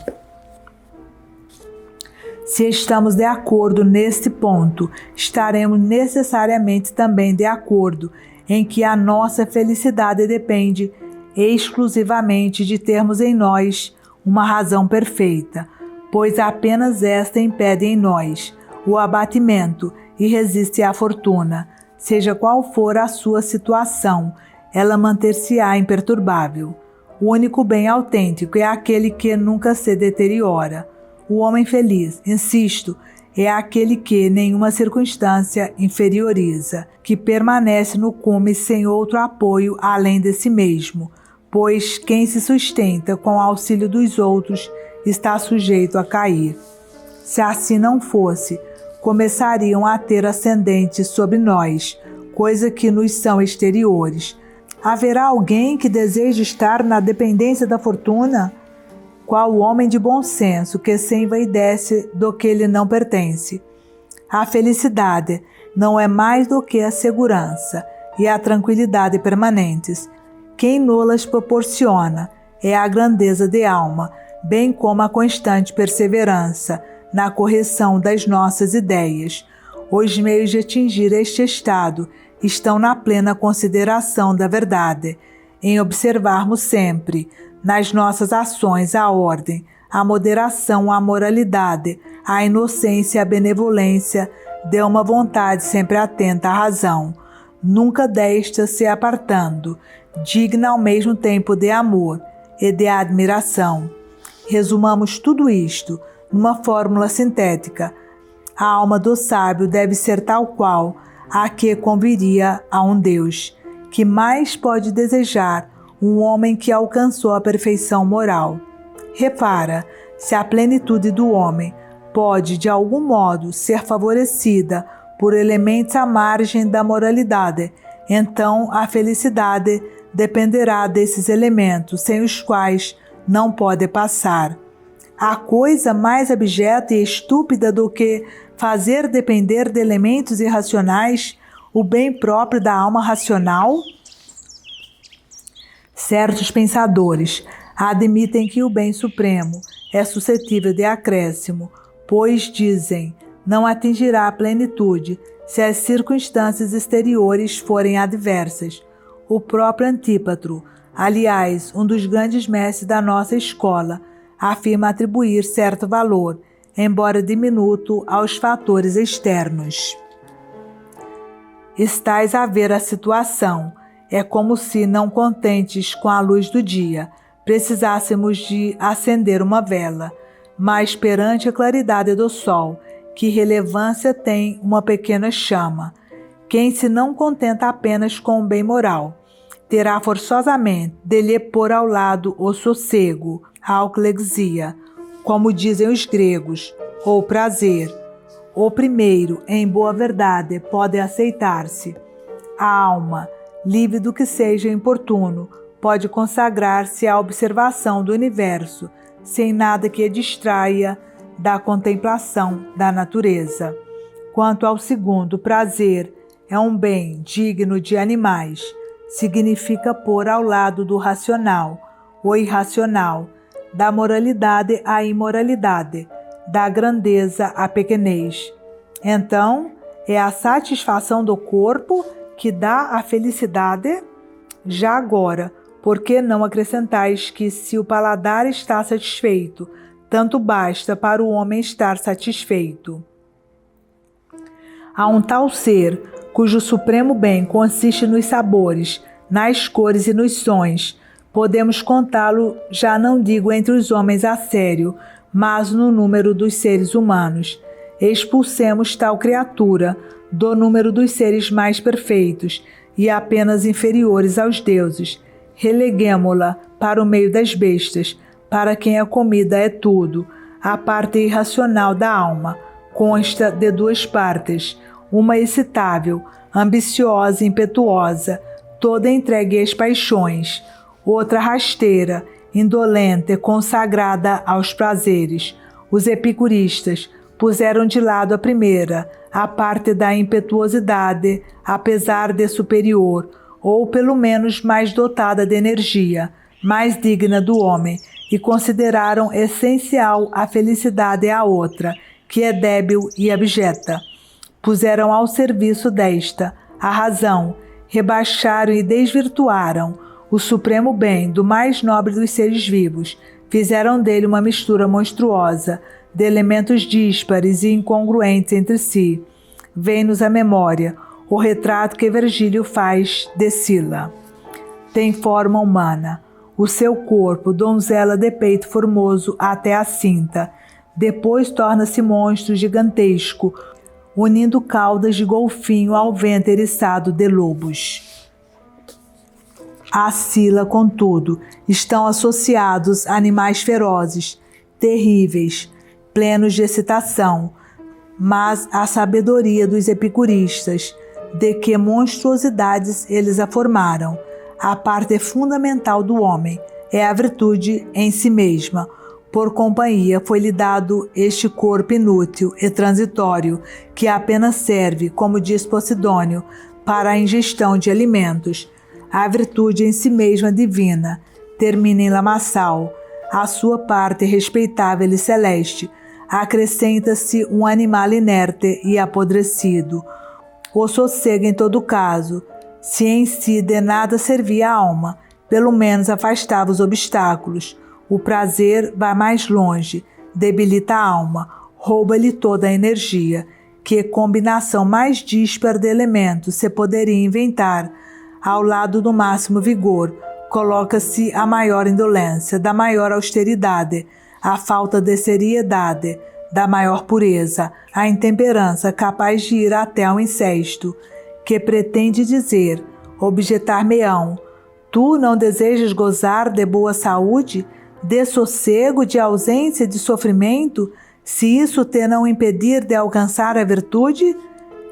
Se estamos de acordo neste ponto, estaremos necessariamente também de acordo em que a nossa felicidade depende exclusivamente de termos em nós uma razão perfeita, pois apenas esta impede em nós o abatimento e resiste à fortuna. Seja qual for a sua situação, ela manter-se-á imperturbável. O único bem autêntico é aquele que nunca se deteriora. O homem feliz, insisto, é aquele que nenhuma circunstância inferioriza, que permanece no cume sem outro apoio além de si mesmo, pois quem se sustenta com o auxílio dos outros está sujeito a cair. Se assim não fosse, começariam a ter ascendente sobre nós, coisa que nos são exteriores. Haverá alguém que deseje estar na dependência da fortuna? Qual homem de bom senso que se envaidece do que lhe não pertence? A felicidade não é mais do que a segurança e a tranquilidade permanentes. Quem nolas proporciona é a grandeza de alma, bem como a constante perseverança na correção das nossas ideias. Os meios de atingir este estado estão na plena consideração da verdade, em observarmos sempre, nas nossas ações, a ordem, a moderação, a moralidade, a inocência e a benevolência de uma vontade sempre atenta à razão, nunca desta se apartando, digna ao mesmo tempo de amor e de admiração. Resumamos tudo isto numa fórmula sintética. A alma do sábio deve ser tal qual a que conviria a um Deus. Que mais pode desejar um homem que alcançou a perfeição moral? Repara, se a plenitude do homem pode, de algum modo, ser favorecida por elementos à margem da moralidade, então a felicidade dependerá desses elementos, sem os quais não pode passar. Há coisa mais abjeta e estúpida do que fazer depender de elementos irracionais o bem próprio da alma racional? Certos pensadores admitem que o bem supremo é suscetível de acréscimo, pois, dizem, não atingirá a plenitude se as circunstâncias exteriores forem adversas. O próprio Antípatro, aliás, um dos grandes mestres da nossa escola, afirma atribuir certo valor, embora diminuto, aos fatores externos. Estais a ver a situação. É como se, não contentes com a luz do dia, precisássemos de acender uma vela, mas perante a claridade do sol, que relevância tem uma pequena chama? Quem se não contenta apenas com o bem moral, terá forçosamente de lhe pôr ao lado o sossego, a auclexia, como dizem os gregos, ou prazer. O primeiro, em boa verdade, pode aceitar-se. A alma, livre do que seja importuno, pode consagrar-se à observação do universo, sem nada que a distraia da contemplação da natureza. Quanto ao segundo, prazer é um bem digno de animais, significa pôr ao lado do racional, o irracional, da moralidade à imoralidade, da grandeza à pequenez. Então, é a satisfação do corpo que dá a felicidade? Já agora, por que não acrescentais que, se o paladar está satisfeito, tanto basta para o homem estar satisfeito? Há um tal ser, cujo supremo bem consiste nos sabores, nas cores e nos sons. Podemos contá-lo, já não digo entre os homens a sério, mas no número dos seres humanos. Expulsemos tal criatura do número dos seres mais perfeitos e apenas inferiores aos deuses. Releguemo-la para o meio das bestas, para quem a comida é tudo. A parte irracional da alma consta de duas partes, uma excitável, ambiciosa e impetuosa, toda entregue às paixões, outra rasteira, indolente e consagrada aos prazeres. Os epicuristas puseram de lado a primeira, a parte da impetuosidade, apesar de superior, ou pelo menos mais dotada de energia, mais digna do homem, e consideraram essencial a felicidade à outra, que é débil e abjeta. Puseram ao serviço desta a razão, rebaixaram e desvirtuaram o supremo bem do mais nobre dos seres vivos, fizeram dele uma mistura monstruosa de elementos díspares e incongruentes entre si. Vem-nos à memória o retrato que Virgílio faz de Sila. Tem forma humana, o seu corpo, donzela de peito formoso até a cinta, depois torna-se monstro gigantesco, unindo caudas de golfinho ao vento eriçado de lobos. A Sila, contudo, estão associados animais ferozes, terríveis, plenos de excitação, mas a sabedoria dos epicuristas, de que monstruosidades eles a formaram. A parte fundamental do homem é a virtude em si mesma. Por companhia foi-lhe dado este corpo inútil e transitório, que apenas serve, como diz Posidônio, para a ingestão de alimentos. A virtude em si mesma divina termina em lamaçal. À sua parte respeitável e celeste acrescenta-se um animal inerte e apodrecido. O sossego, em todo caso, se em si de nada servia a alma, pelo menos afastava os obstáculos. O prazer vai mais longe, debilita a alma, rouba-lhe toda a energia. Que combinação mais díspara de elementos se poderia inventar? Ao lado do máximo vigor, coloca-se a maior indolência, da maior austeridade, a falta de seriedade, da maior pureza, a intemperança capaz de ir até ao incesto, que pretende dizer, objetar-me-ão, tu não desejas gozar de boa saúde, de sossego, de ausência, de sofrimento, se isso te não impedir de alcançar a virtude?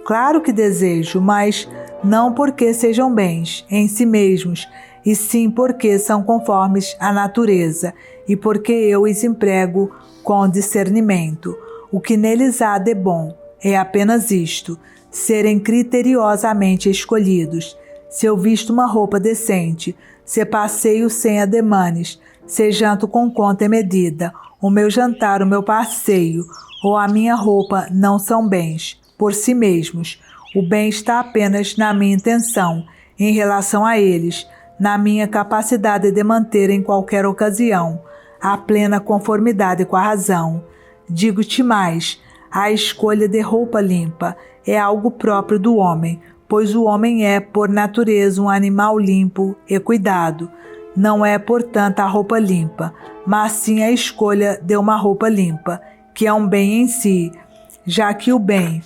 Claro que desejo, mas não porque sejam bens em si mesmos, e sim porque são conformes à natureza, e porque eu os emprego com discernimento. O que neles há de bom é apenas isto, serem criteriosamente escolhidos. Se eu visto uma roupa decente, se passeio sem ademanes, se janto com conta e medida, o meu jantar, o meu passeio ou a minha roupa não são bens por si mesmos. O bem está apenas na minha intenção, em relação a eles, na minha capacidade de manter em qualquer ocasião a plena conformidade com a razão. Digo-te mais, a escolha de roupa limpa é algo próprio do homem, pois o homem é, por natureza, um animal limpo e cuidado. Não é, portanto, a roupa limpa, mas sim a escolha de uma roupa limpa, que é um bem em si, já que o bem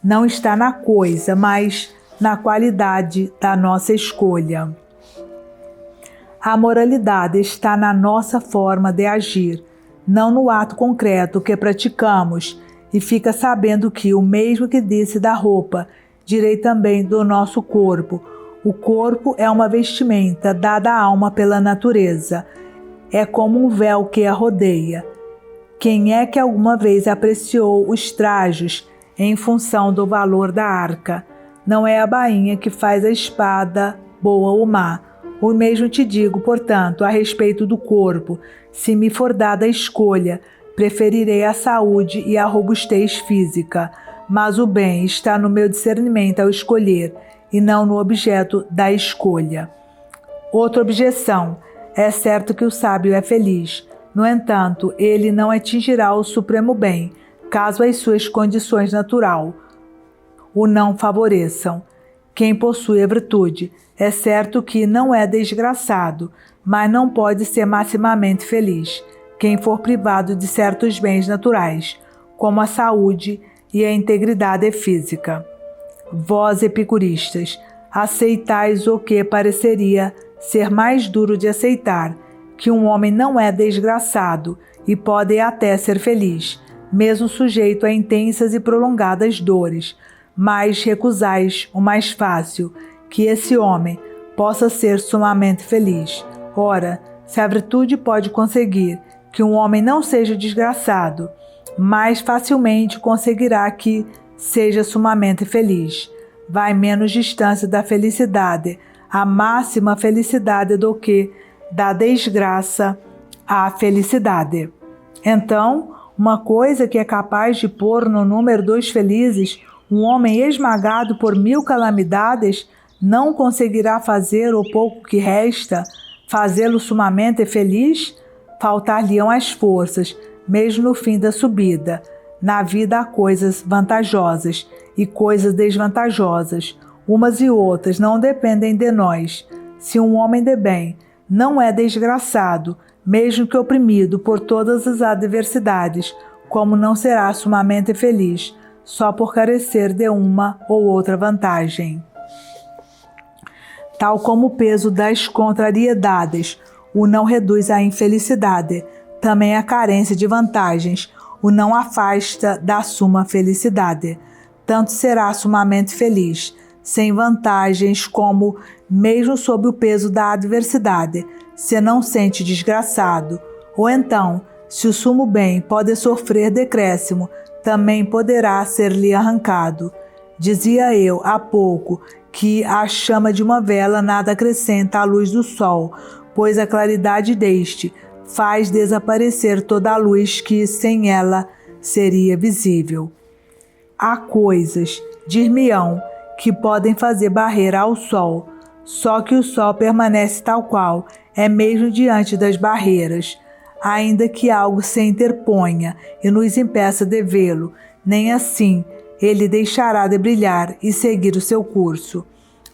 não está na coisa, mas na qualidade da nossa escolha. A moralidade está na nossa forma de agir, não no ato concreto que praticamos, e fica sabendo que o mesmo que disse da roupa, direi também do nosso corpo. O corpo é uma vestimenta dada à alma pela natureza. É como um véu que a rodeia. Quem é que alguma vez apreciou os trajos em função do valor da arca? Não é a bainha que faz a espada boa ou má. O mesmo te digo, portanto, a respeito do corpo. Se me for dada a escolha, preferirei a saúde e a robustez física. Mas o bem está no meu discernimento ao escolher, e não no objeto da escolha. Outra objeção. É certo que o sábio é feliz. No entanto, ele não atingirá o supremo bem, caso as suas condições naturais o não favoreçam. quem possui a virtude. É certo que não é desgraçado, mas não pode ser maximamente feliz quem for privado de certos bens naturais, como a saúde e a integridade física. Vós, epicuristas, aceitais o que pareceria ser mais duro de aceitar, que um homem não é desgraçado e pode até ser feliz, mesmo sujeito a intensas e prolongadas dores, mas recusais o mais fácil, que esse homem possa ser sumamente feliz. Ora, se a virtude pode conseguir que um homem não seja desgraçado, mais facilmente conseguirá que seja sumamente feliz. Vai menos distância da felicidade, a máxima felicidade, do que da desgraça à felicidade. Então, uma coisa que é capaz de pôr no número dos felizes um homem esmagado por 1000 calamidades, não conseguirá fazer o pouco que resta, fazê-lo sumamente feliz? Faltar-lhe-ão as forças, mesmo no fim da subida. Na vida há coisas vantajosas e coisas desvantajosas. Umas e outras não dependem de nós. Se um homem de bem não é desgraçado, mesmo que oprimido por todas as adversidades, como não será sumamente feliz, só por carecer de uma ou outra vantagem? Tal como o peso das contrariedades o não reduz à infelicidade, também a carência de vantagens o não afasta da suma felicidade. Tanto será sumamente feliz, sem vantagens, como, mesmo sob o peso da adversidade, se não sente desgraçado. Ou então, se o sumo bem pode sofrer decréscimo, também poderá ser-lhe arrancado. Dizia eu há pouco que a chama de uma vela nada acrescenta à luz do sol, pois a claridade deste faz desaparecer toda a luz que sem ela seria visível. Há coisas, dir-me-ão, que podem fazer barreira ao sol, só que o sol permanece tal qual é mesmo diante das barreiras, ainda que algo se interponha e nos impeça de vê-lo, nem assim ele deixará de brilhar e seguir o seu curso.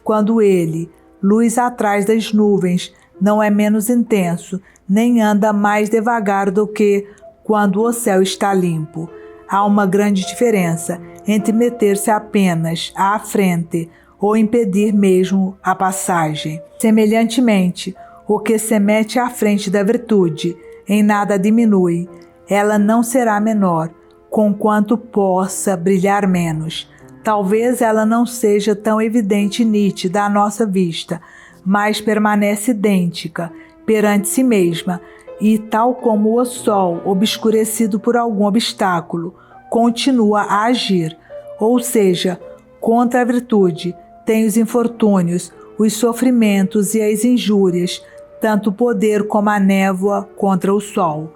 Quando ele, luz atrás das nuvens, não é menos intenso, nem anda mais devagar do que quando o céu está limpo. Há uma grande diferença entre meter-se apenas à frente ou impedir mesmo a passagem. Semelhantemente, o que se mete à frente da virtude em nada diminui, ela não será menor, conquanto possa brilhar menos. Talvez ela não seja tão evidente e nítida à nossa vista, mas permanece idêntica perante si mesma, e tal como o sol, obscurecido por algum obstáculo, continua a agir, ou seja, contra a virtude, tem os infortúnios, os sofrimentos e as injúrias, tanto o poder como a névoa contra o sol.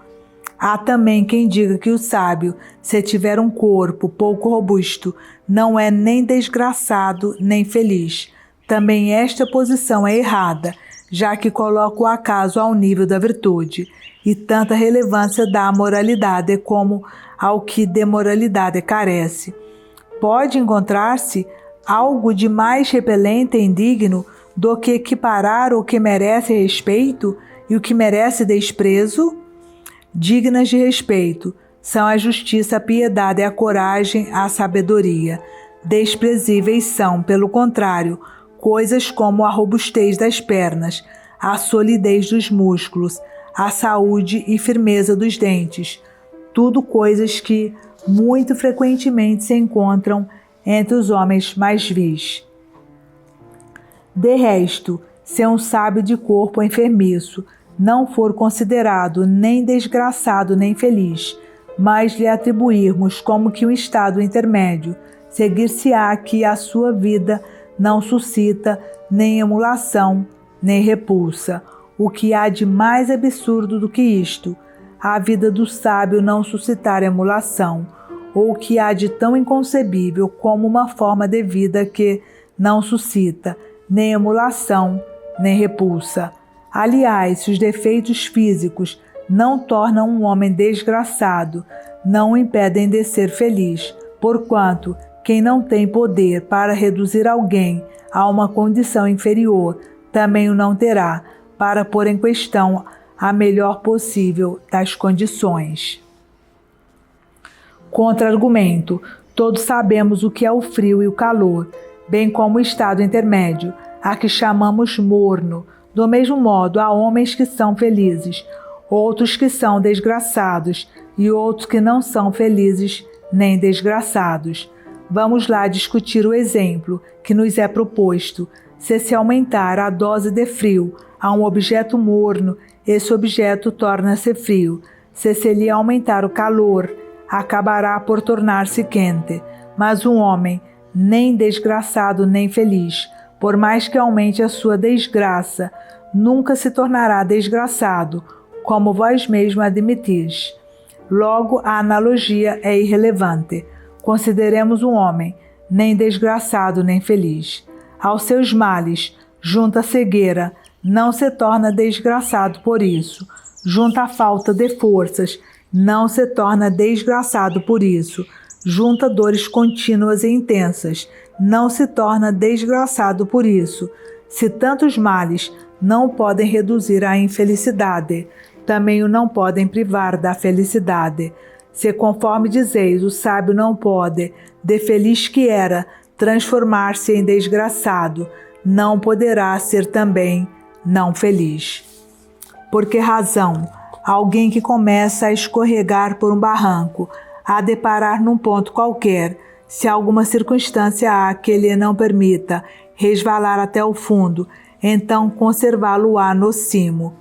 Há também quem diga que o sábio, se tiver um corpo pouco robusto, não é nem desgraçado nem feliz. Também esta posição é errada, já que coloca o acaso ao nível da virtude, e tanta relevância dá à moralidade como ao que de moralidade carece. Pode encontrar-se algo de mais repelente e indigno do que equiparar o que merece respeito e o que merece desprezo? Dignas de respeito são a justiça, a piedade, a coragem, a sabedoria. Desprezíveis são, pelo contrário, coisas como a robustez das pernas, a solidez dos músculos, a saúde e firmeza dos dentes. Tudo coisas que muito frequentemente se encontram entre os homens mais vis. De resto, se um sábio de corpo enfermiço não for considerado nem desgraçado nem feliz, mas lhe atribuirmos como que um estado intermédio, seguir-se-á que a sua vida não suscita nem emulação, nem repulsa. O que há de mais absurdo do que isto? A vida do sábio não suscitar emulação, ou o que há de tão inconcebível como uma forma de vida que não suscita nem emulação, nem repulsa. Aliás, se os defeitos físicos não tornam um homem desgraçado, não o impedem de ser feliz, porquanto quem não tem poder para reduzir alguém a uma condição inferior, também o não terá, para pôr em questão a melhor possível das condições. Contra-argumento: todos sabemos o que é o frio e o calor, bem como o estado intermédio, a que chamamos morno. Do mesmo modo, há homens que são felizes, outros que são desgraçados e outros que não são felizes nem desgraçados. Vamos lá discutir o exemplo que nos é proposto. Se aumentar a dose de frio a um objeto morno, esse objeto torna-se frio. Se lhe aumentar o calor, acabará por tornar-se quente. Mas um homem, nem desgraçado nem feliz, por mais que aumente a sua desgraça, nunca se tornará desgraçado, como vós mesmo admitis. Logo, a analogia é irrelevante. Consideremos um homem, nem desgraçado nem feliz. Aos seus males, junta a cegueira, não se torna desgraçado por isso. Junta a falta de forças, não se torna desgraçado por isso. Junta dores contínuas e intensas, não se torna desgraçado por isso. Se tantos males não podem reduzir à infelicidade, também o não podem privar da felicidade. Se, conforme dizeis, o sábio não pode, de feliz que era, transformar-se em desgraçado, não poderá ser também não feliz. Por que razão? Alguém que começa a escorregar por um barranco, a deparar num ponto qualquer, se alguma circunstância há que lhe não permita resvalar até o fundo, então conservá-lo-á no cimo.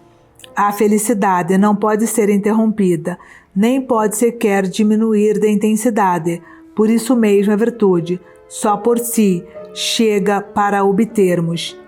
A felicidade não pode ser interrompida, nem pode sequer diminuir de intensidade. Por isso mesmo a virtude, só por si, chega para obtermos.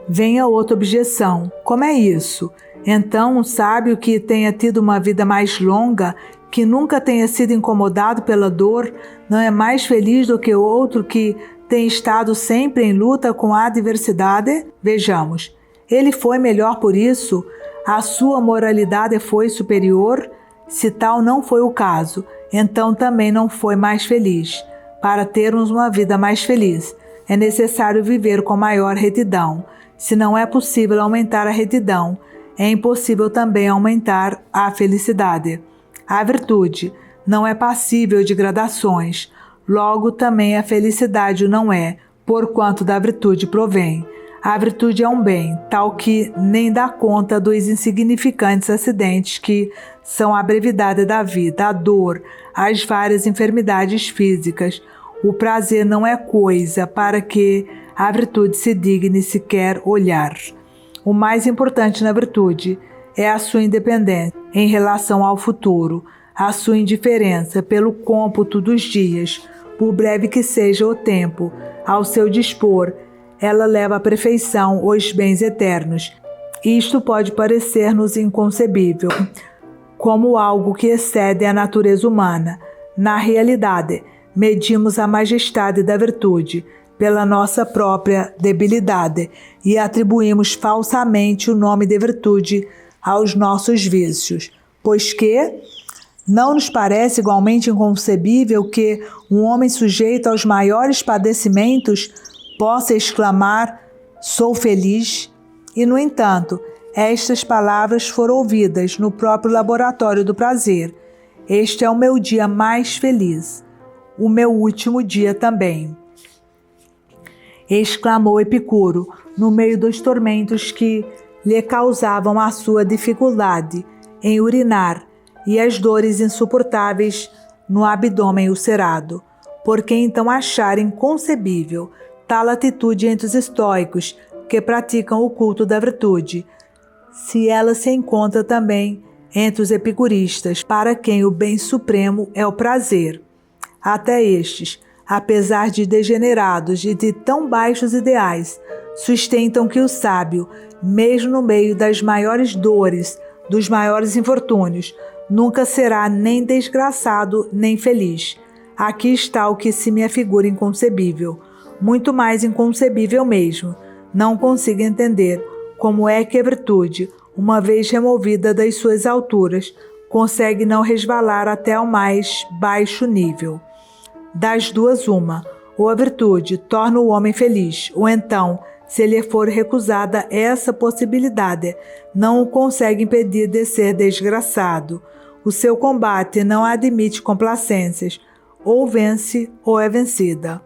Venha outra objeção. Como é isso? Então um sábio que tenha tido uma vida mais longa, que nunca tenha sido incomodado pela dor, não é mais feliz do que outro que tem estado sempre em luta com a adversidade? Vejamos. Ele foi melhor por isso? A sua moralidade foi superior? Se tal não foi o caso, então também não foi mais feliz. Para termos uma vida mais feliz, é necessário viver com maior retidão. Se não é possível aumentar a retidão, é impossível também aumentar a felicidade. A virtude não é passível de gradações, logo também a felicidade o não é, porquanto da virtude provém. A virtude é um bem, tal que nem dá conta dos insignificantes acidentes que são a brevidade da vida, a dor, as várias enfermidades físicas. O prazer não é coisa para que a virtude se digne sequer olhar. O mais importante na virtude é a sua independência em relação ao futuro, a sua indiferença pelo cômputo dos dias, por breve que seja o tempo, ao seu dispor. Ela leva à perfeição os bens eternos. Isto pode parecer-nos inconcebível, como algo que excede a natureza humana. Na realidade, medimos a majestade da virtude pela nossa própria debilidade e atribuímos falsamente o nome de virtude aos nossos vícios, pois que não nos parece igualmente inconcebível que um homem sujeito aos maiores padecimentos possa exclamar: sou feliz? E, no entanto, estas palavras foram ouvidas no próprio laboratório do prazer. Este é o meu dia mais feliz, o meu último dia também. Exclamou Epicuro, no meio dos tormentos que lhe causavam a sua dificuldade em urinar e as dores insuportáveis no abdômen ulcerado. Por que então achar inconcebível tal atitude entre os estoicos que praticam o culto da virtude, se ela se encontra também entre os epicuristas, para quem o bem supremo é o prazer? Até estes, apesar de degenerados e de tão baixos ideais, sustentam que o sábio, mesmo no meio das maiores dores, dos maiores infortúnios, nunca será nem desgraçado nem feliz. Aqui está o que se me afigura inconcebível, muito mais inconcebível mesmo. Não consigo entender como é que a virtude, uma vez removida das suas alturas, consegue não resvalar até ao mais baixo nível. Das duas uma, ou a virtude torna o homem feliz, ou então, se lhe for recusada essa possibilidade, não o consegue impedir de ser desgraçado. O seu combate não admite complacências, ou vence ou é vencida.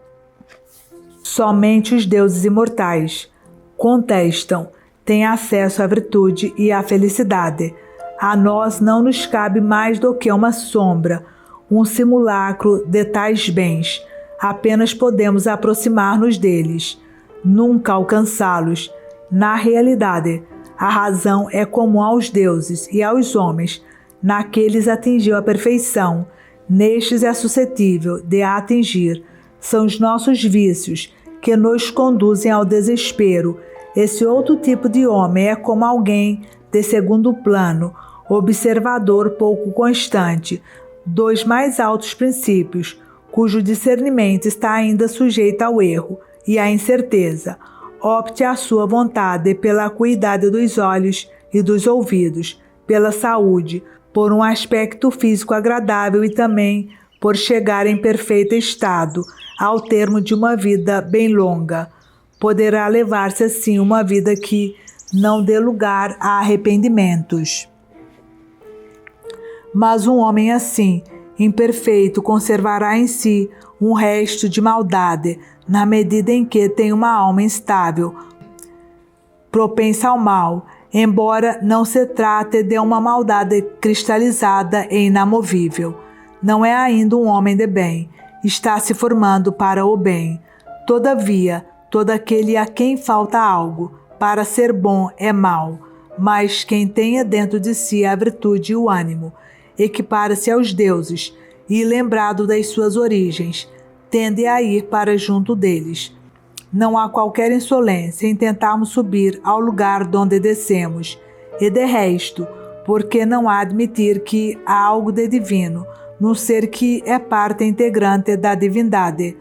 Somente os deuses imortais contestam, têm acesso à virtude e à felicidade. A nós não nos cabe mais do que uma sombra, um simulacro de tais bens. Apenas podemos aproximar-nos deles, nunca alcançá-los. Na realidade, a razão é comum aos deuses e aos homens. Naqueles atingiu a perfeição, nestes é suscetível de a atingir. São os nossos vícios que nos conduzem ao desespero. Esse outro tipo de homem é como alguém de segundo plano, observador pouco constante, dos mais altos princípios, cujo discernimento está ainda sujeito ao erro e à incerteza. Opte a sua vontade pela acuidade dos olhos e dos ouvidos, pela saúde, por um aspecto físico agradável e também por chegar em perfeito estado ao termo de uma vida bem longa. Poderá levar-se assim uma vida que não dê lugar a arrependimentos. Mas um homem assim, imperfeito, conservará em si um resto de maldade, na medida em que tem uma alma instável, propensa ao mal, embora não se trate de uma maldade cristalizada e inamovível. Não é ainda um homem de bem, está se formando para o bem. Todavia, todo aquele a quem falta algo para ser bom é mau, mas quem tenha dentro de si a virtude e o ânimo, equipara-se aos deuses e, lembrado das suas origens, tende a ir para junto deles. Não há qualquer insolência em tentarmos subir ao lugar donde descemos, e de resto, porque não há admitir que há algo de divino num ser que é parte integrante da divindade.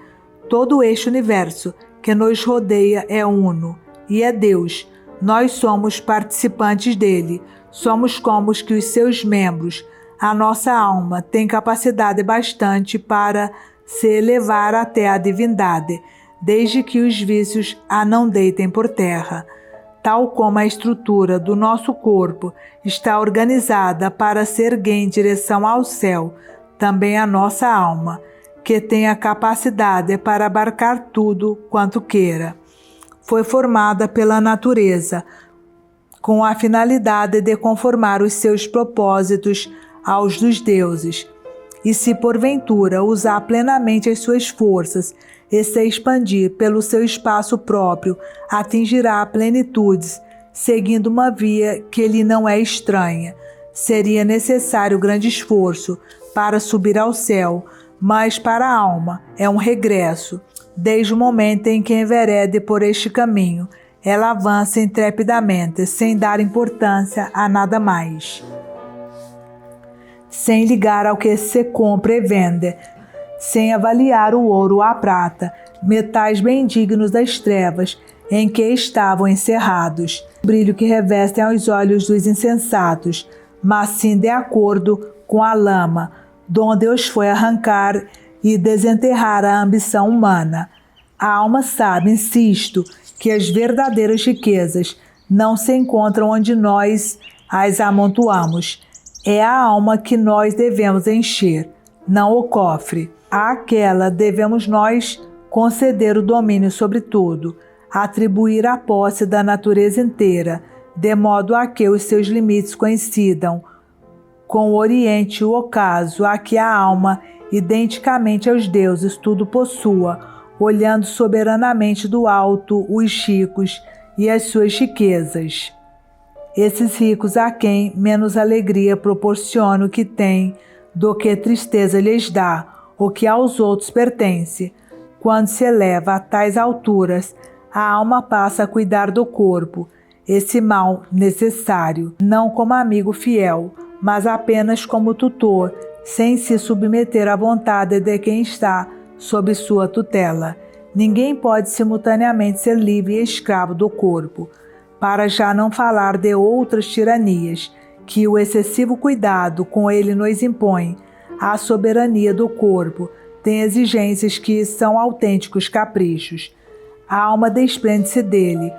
Todo este universo que nos rodeia é uno e é Deus. Nós somos participantes dele, somos como que os seus membros. A nossa alma tem capacidade bastante para se elevar até a divindade, desde que os vícios a não deitem por terra. Tal como a estrutura do nosso corpo está organizada para se erguer em direção ao céu, também a nossa alma, que tem a capacidade para abarcar tudo quanto queira, foi formada pela natureza, com a finalidade de conformar os seus propósitos aos dos deuses, e se porventura usar plenamente as suas forças e se expandir pelo seu espaço próprio, atingirá plenitudes, seguindo uma via que lhe não é estranha. Seria necessário grande esforço para subir ao céu, mas para a alma é um regresso. Desde o momento em que enverede por este caminho, ela avança intrepidamente, sem dar importância a nada mais, sem ligar ao que se compra e vende, sem avaliar o ouro ou a prata, metais bem dignos das trevas em que estavam encerrados, o brilho que revestem aos olhos dos insensatos, mas sim de acordo com a lama, donde os foi arrancar e desenterrar a ambição humana. A alma sabe, insisto, que as verdadeiras riquezas não se encontram onde nós as amontoamos. É a alma que nós devemos encher, não o cofre. Àquela devemos nós conceder o domínio sobre tudo, atribuir a posse da natureza inteira, de modo a que os seus limites coincidam com o Oriente e o ocaso a que a alma, identicamente aos deuses, tudo possua, olhando soberanamente do alto os ricos e as suas riquezas. Esses ricos a quem menos alegria proporciona o que tem do que tristeza lhes dá, o que aos outros pertence. Quando se eleva a tais alturas, a alma passa a cuidar do corpo, esse mal necessário, não como amigo fiel, mas apenas como tutor, sem se submeter à vontade de quem está sob sua tutela. Ninguém pode simultaneamente ser livre e escravo do corpo, para já não falar de outras tiranias, que o excessivo cuidado com ele nos impõe. A soberania do corpo tem exigências que são autênticos caprichos. A alma desprende-se dele,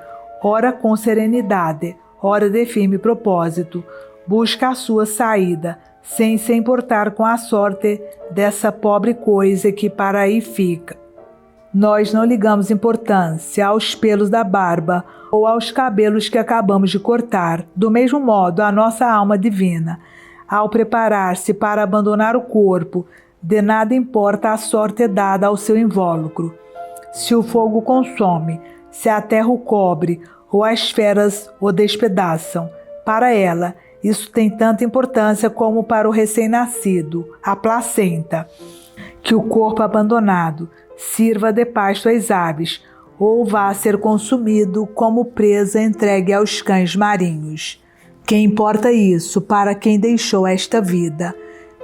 ora com serenidade, ora de firme propósito, busca a sua saída, sem se importar com a sorte dessa pobre coisa que para aí fica. Nós não ligamos importância aos pelos da barba ou aos cabelos que acabamos de cortar. Do mesmo modo, a nossa alma divina, ao preparar-se para abandonar o corpo, de nada importa a sorte dada ao seu invólucro. Se o fogo consome, se a terra o cobre ou as feras o despedaçam, para ela isso tem tanta importância como para o recém-nascido, a placenta, que o corpo abandonado sirva de pasto às aves ou vá a ser consumido como presa entregue aos cães marinhos. Que importa isso para quem deixou esta vida?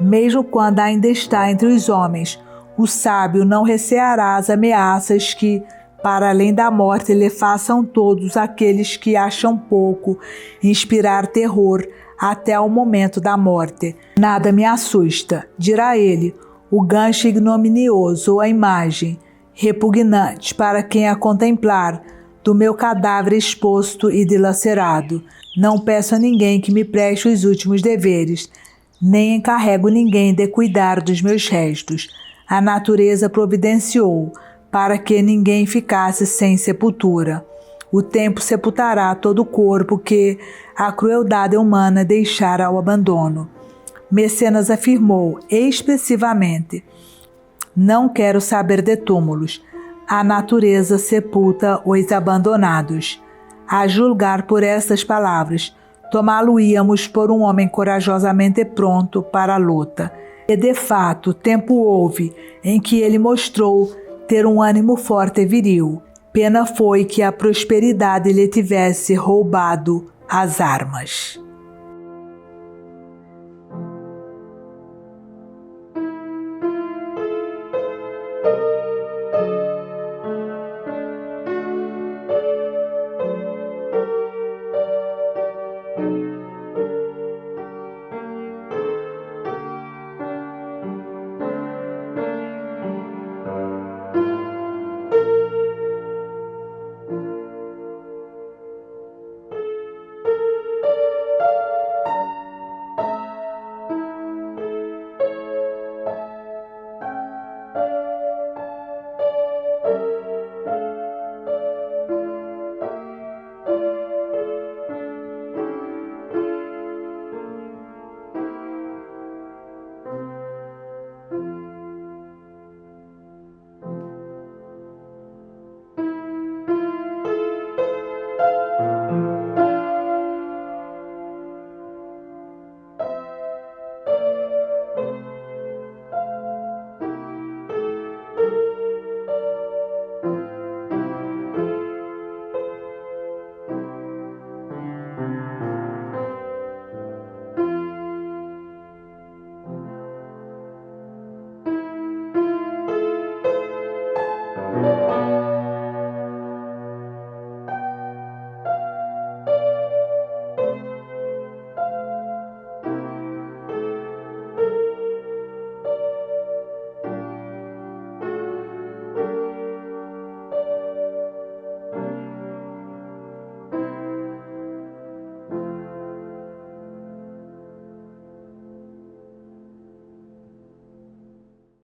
Mesmo quando ainda está entre os homens, o sábio não receará as ameaças que, para além da morte, lhe façam todos aqueles que acham pouco inspirar terror até o momento da morte. Nada me assusta, dirá ele, o gancho ignominioso ou a imagem repugnante para quem a contemplar do meu cadáver exposto e dilacerado. Não peço a ninguém que me preste os últimos deveres, nem encarrego ninguém de cuidar dos meus restos. A natureza providenciou para que ninguém ficasse sem sepultura. O tempo sepultará todo o corpo que a crueldade humana deixara ao abandono. Mecenas afirmou expressivamente: não quero saber de túmulos. A natureza sepulta os abandonados. A julgar por estas palavras, tomá-lo-íamos por um homem corajosamente pronto para a luta. E de fato, tempo houve em que ele mostrou ter um ânimo forte e viril. Pena foi que a prosperidade lhe tivesse roubado as armas.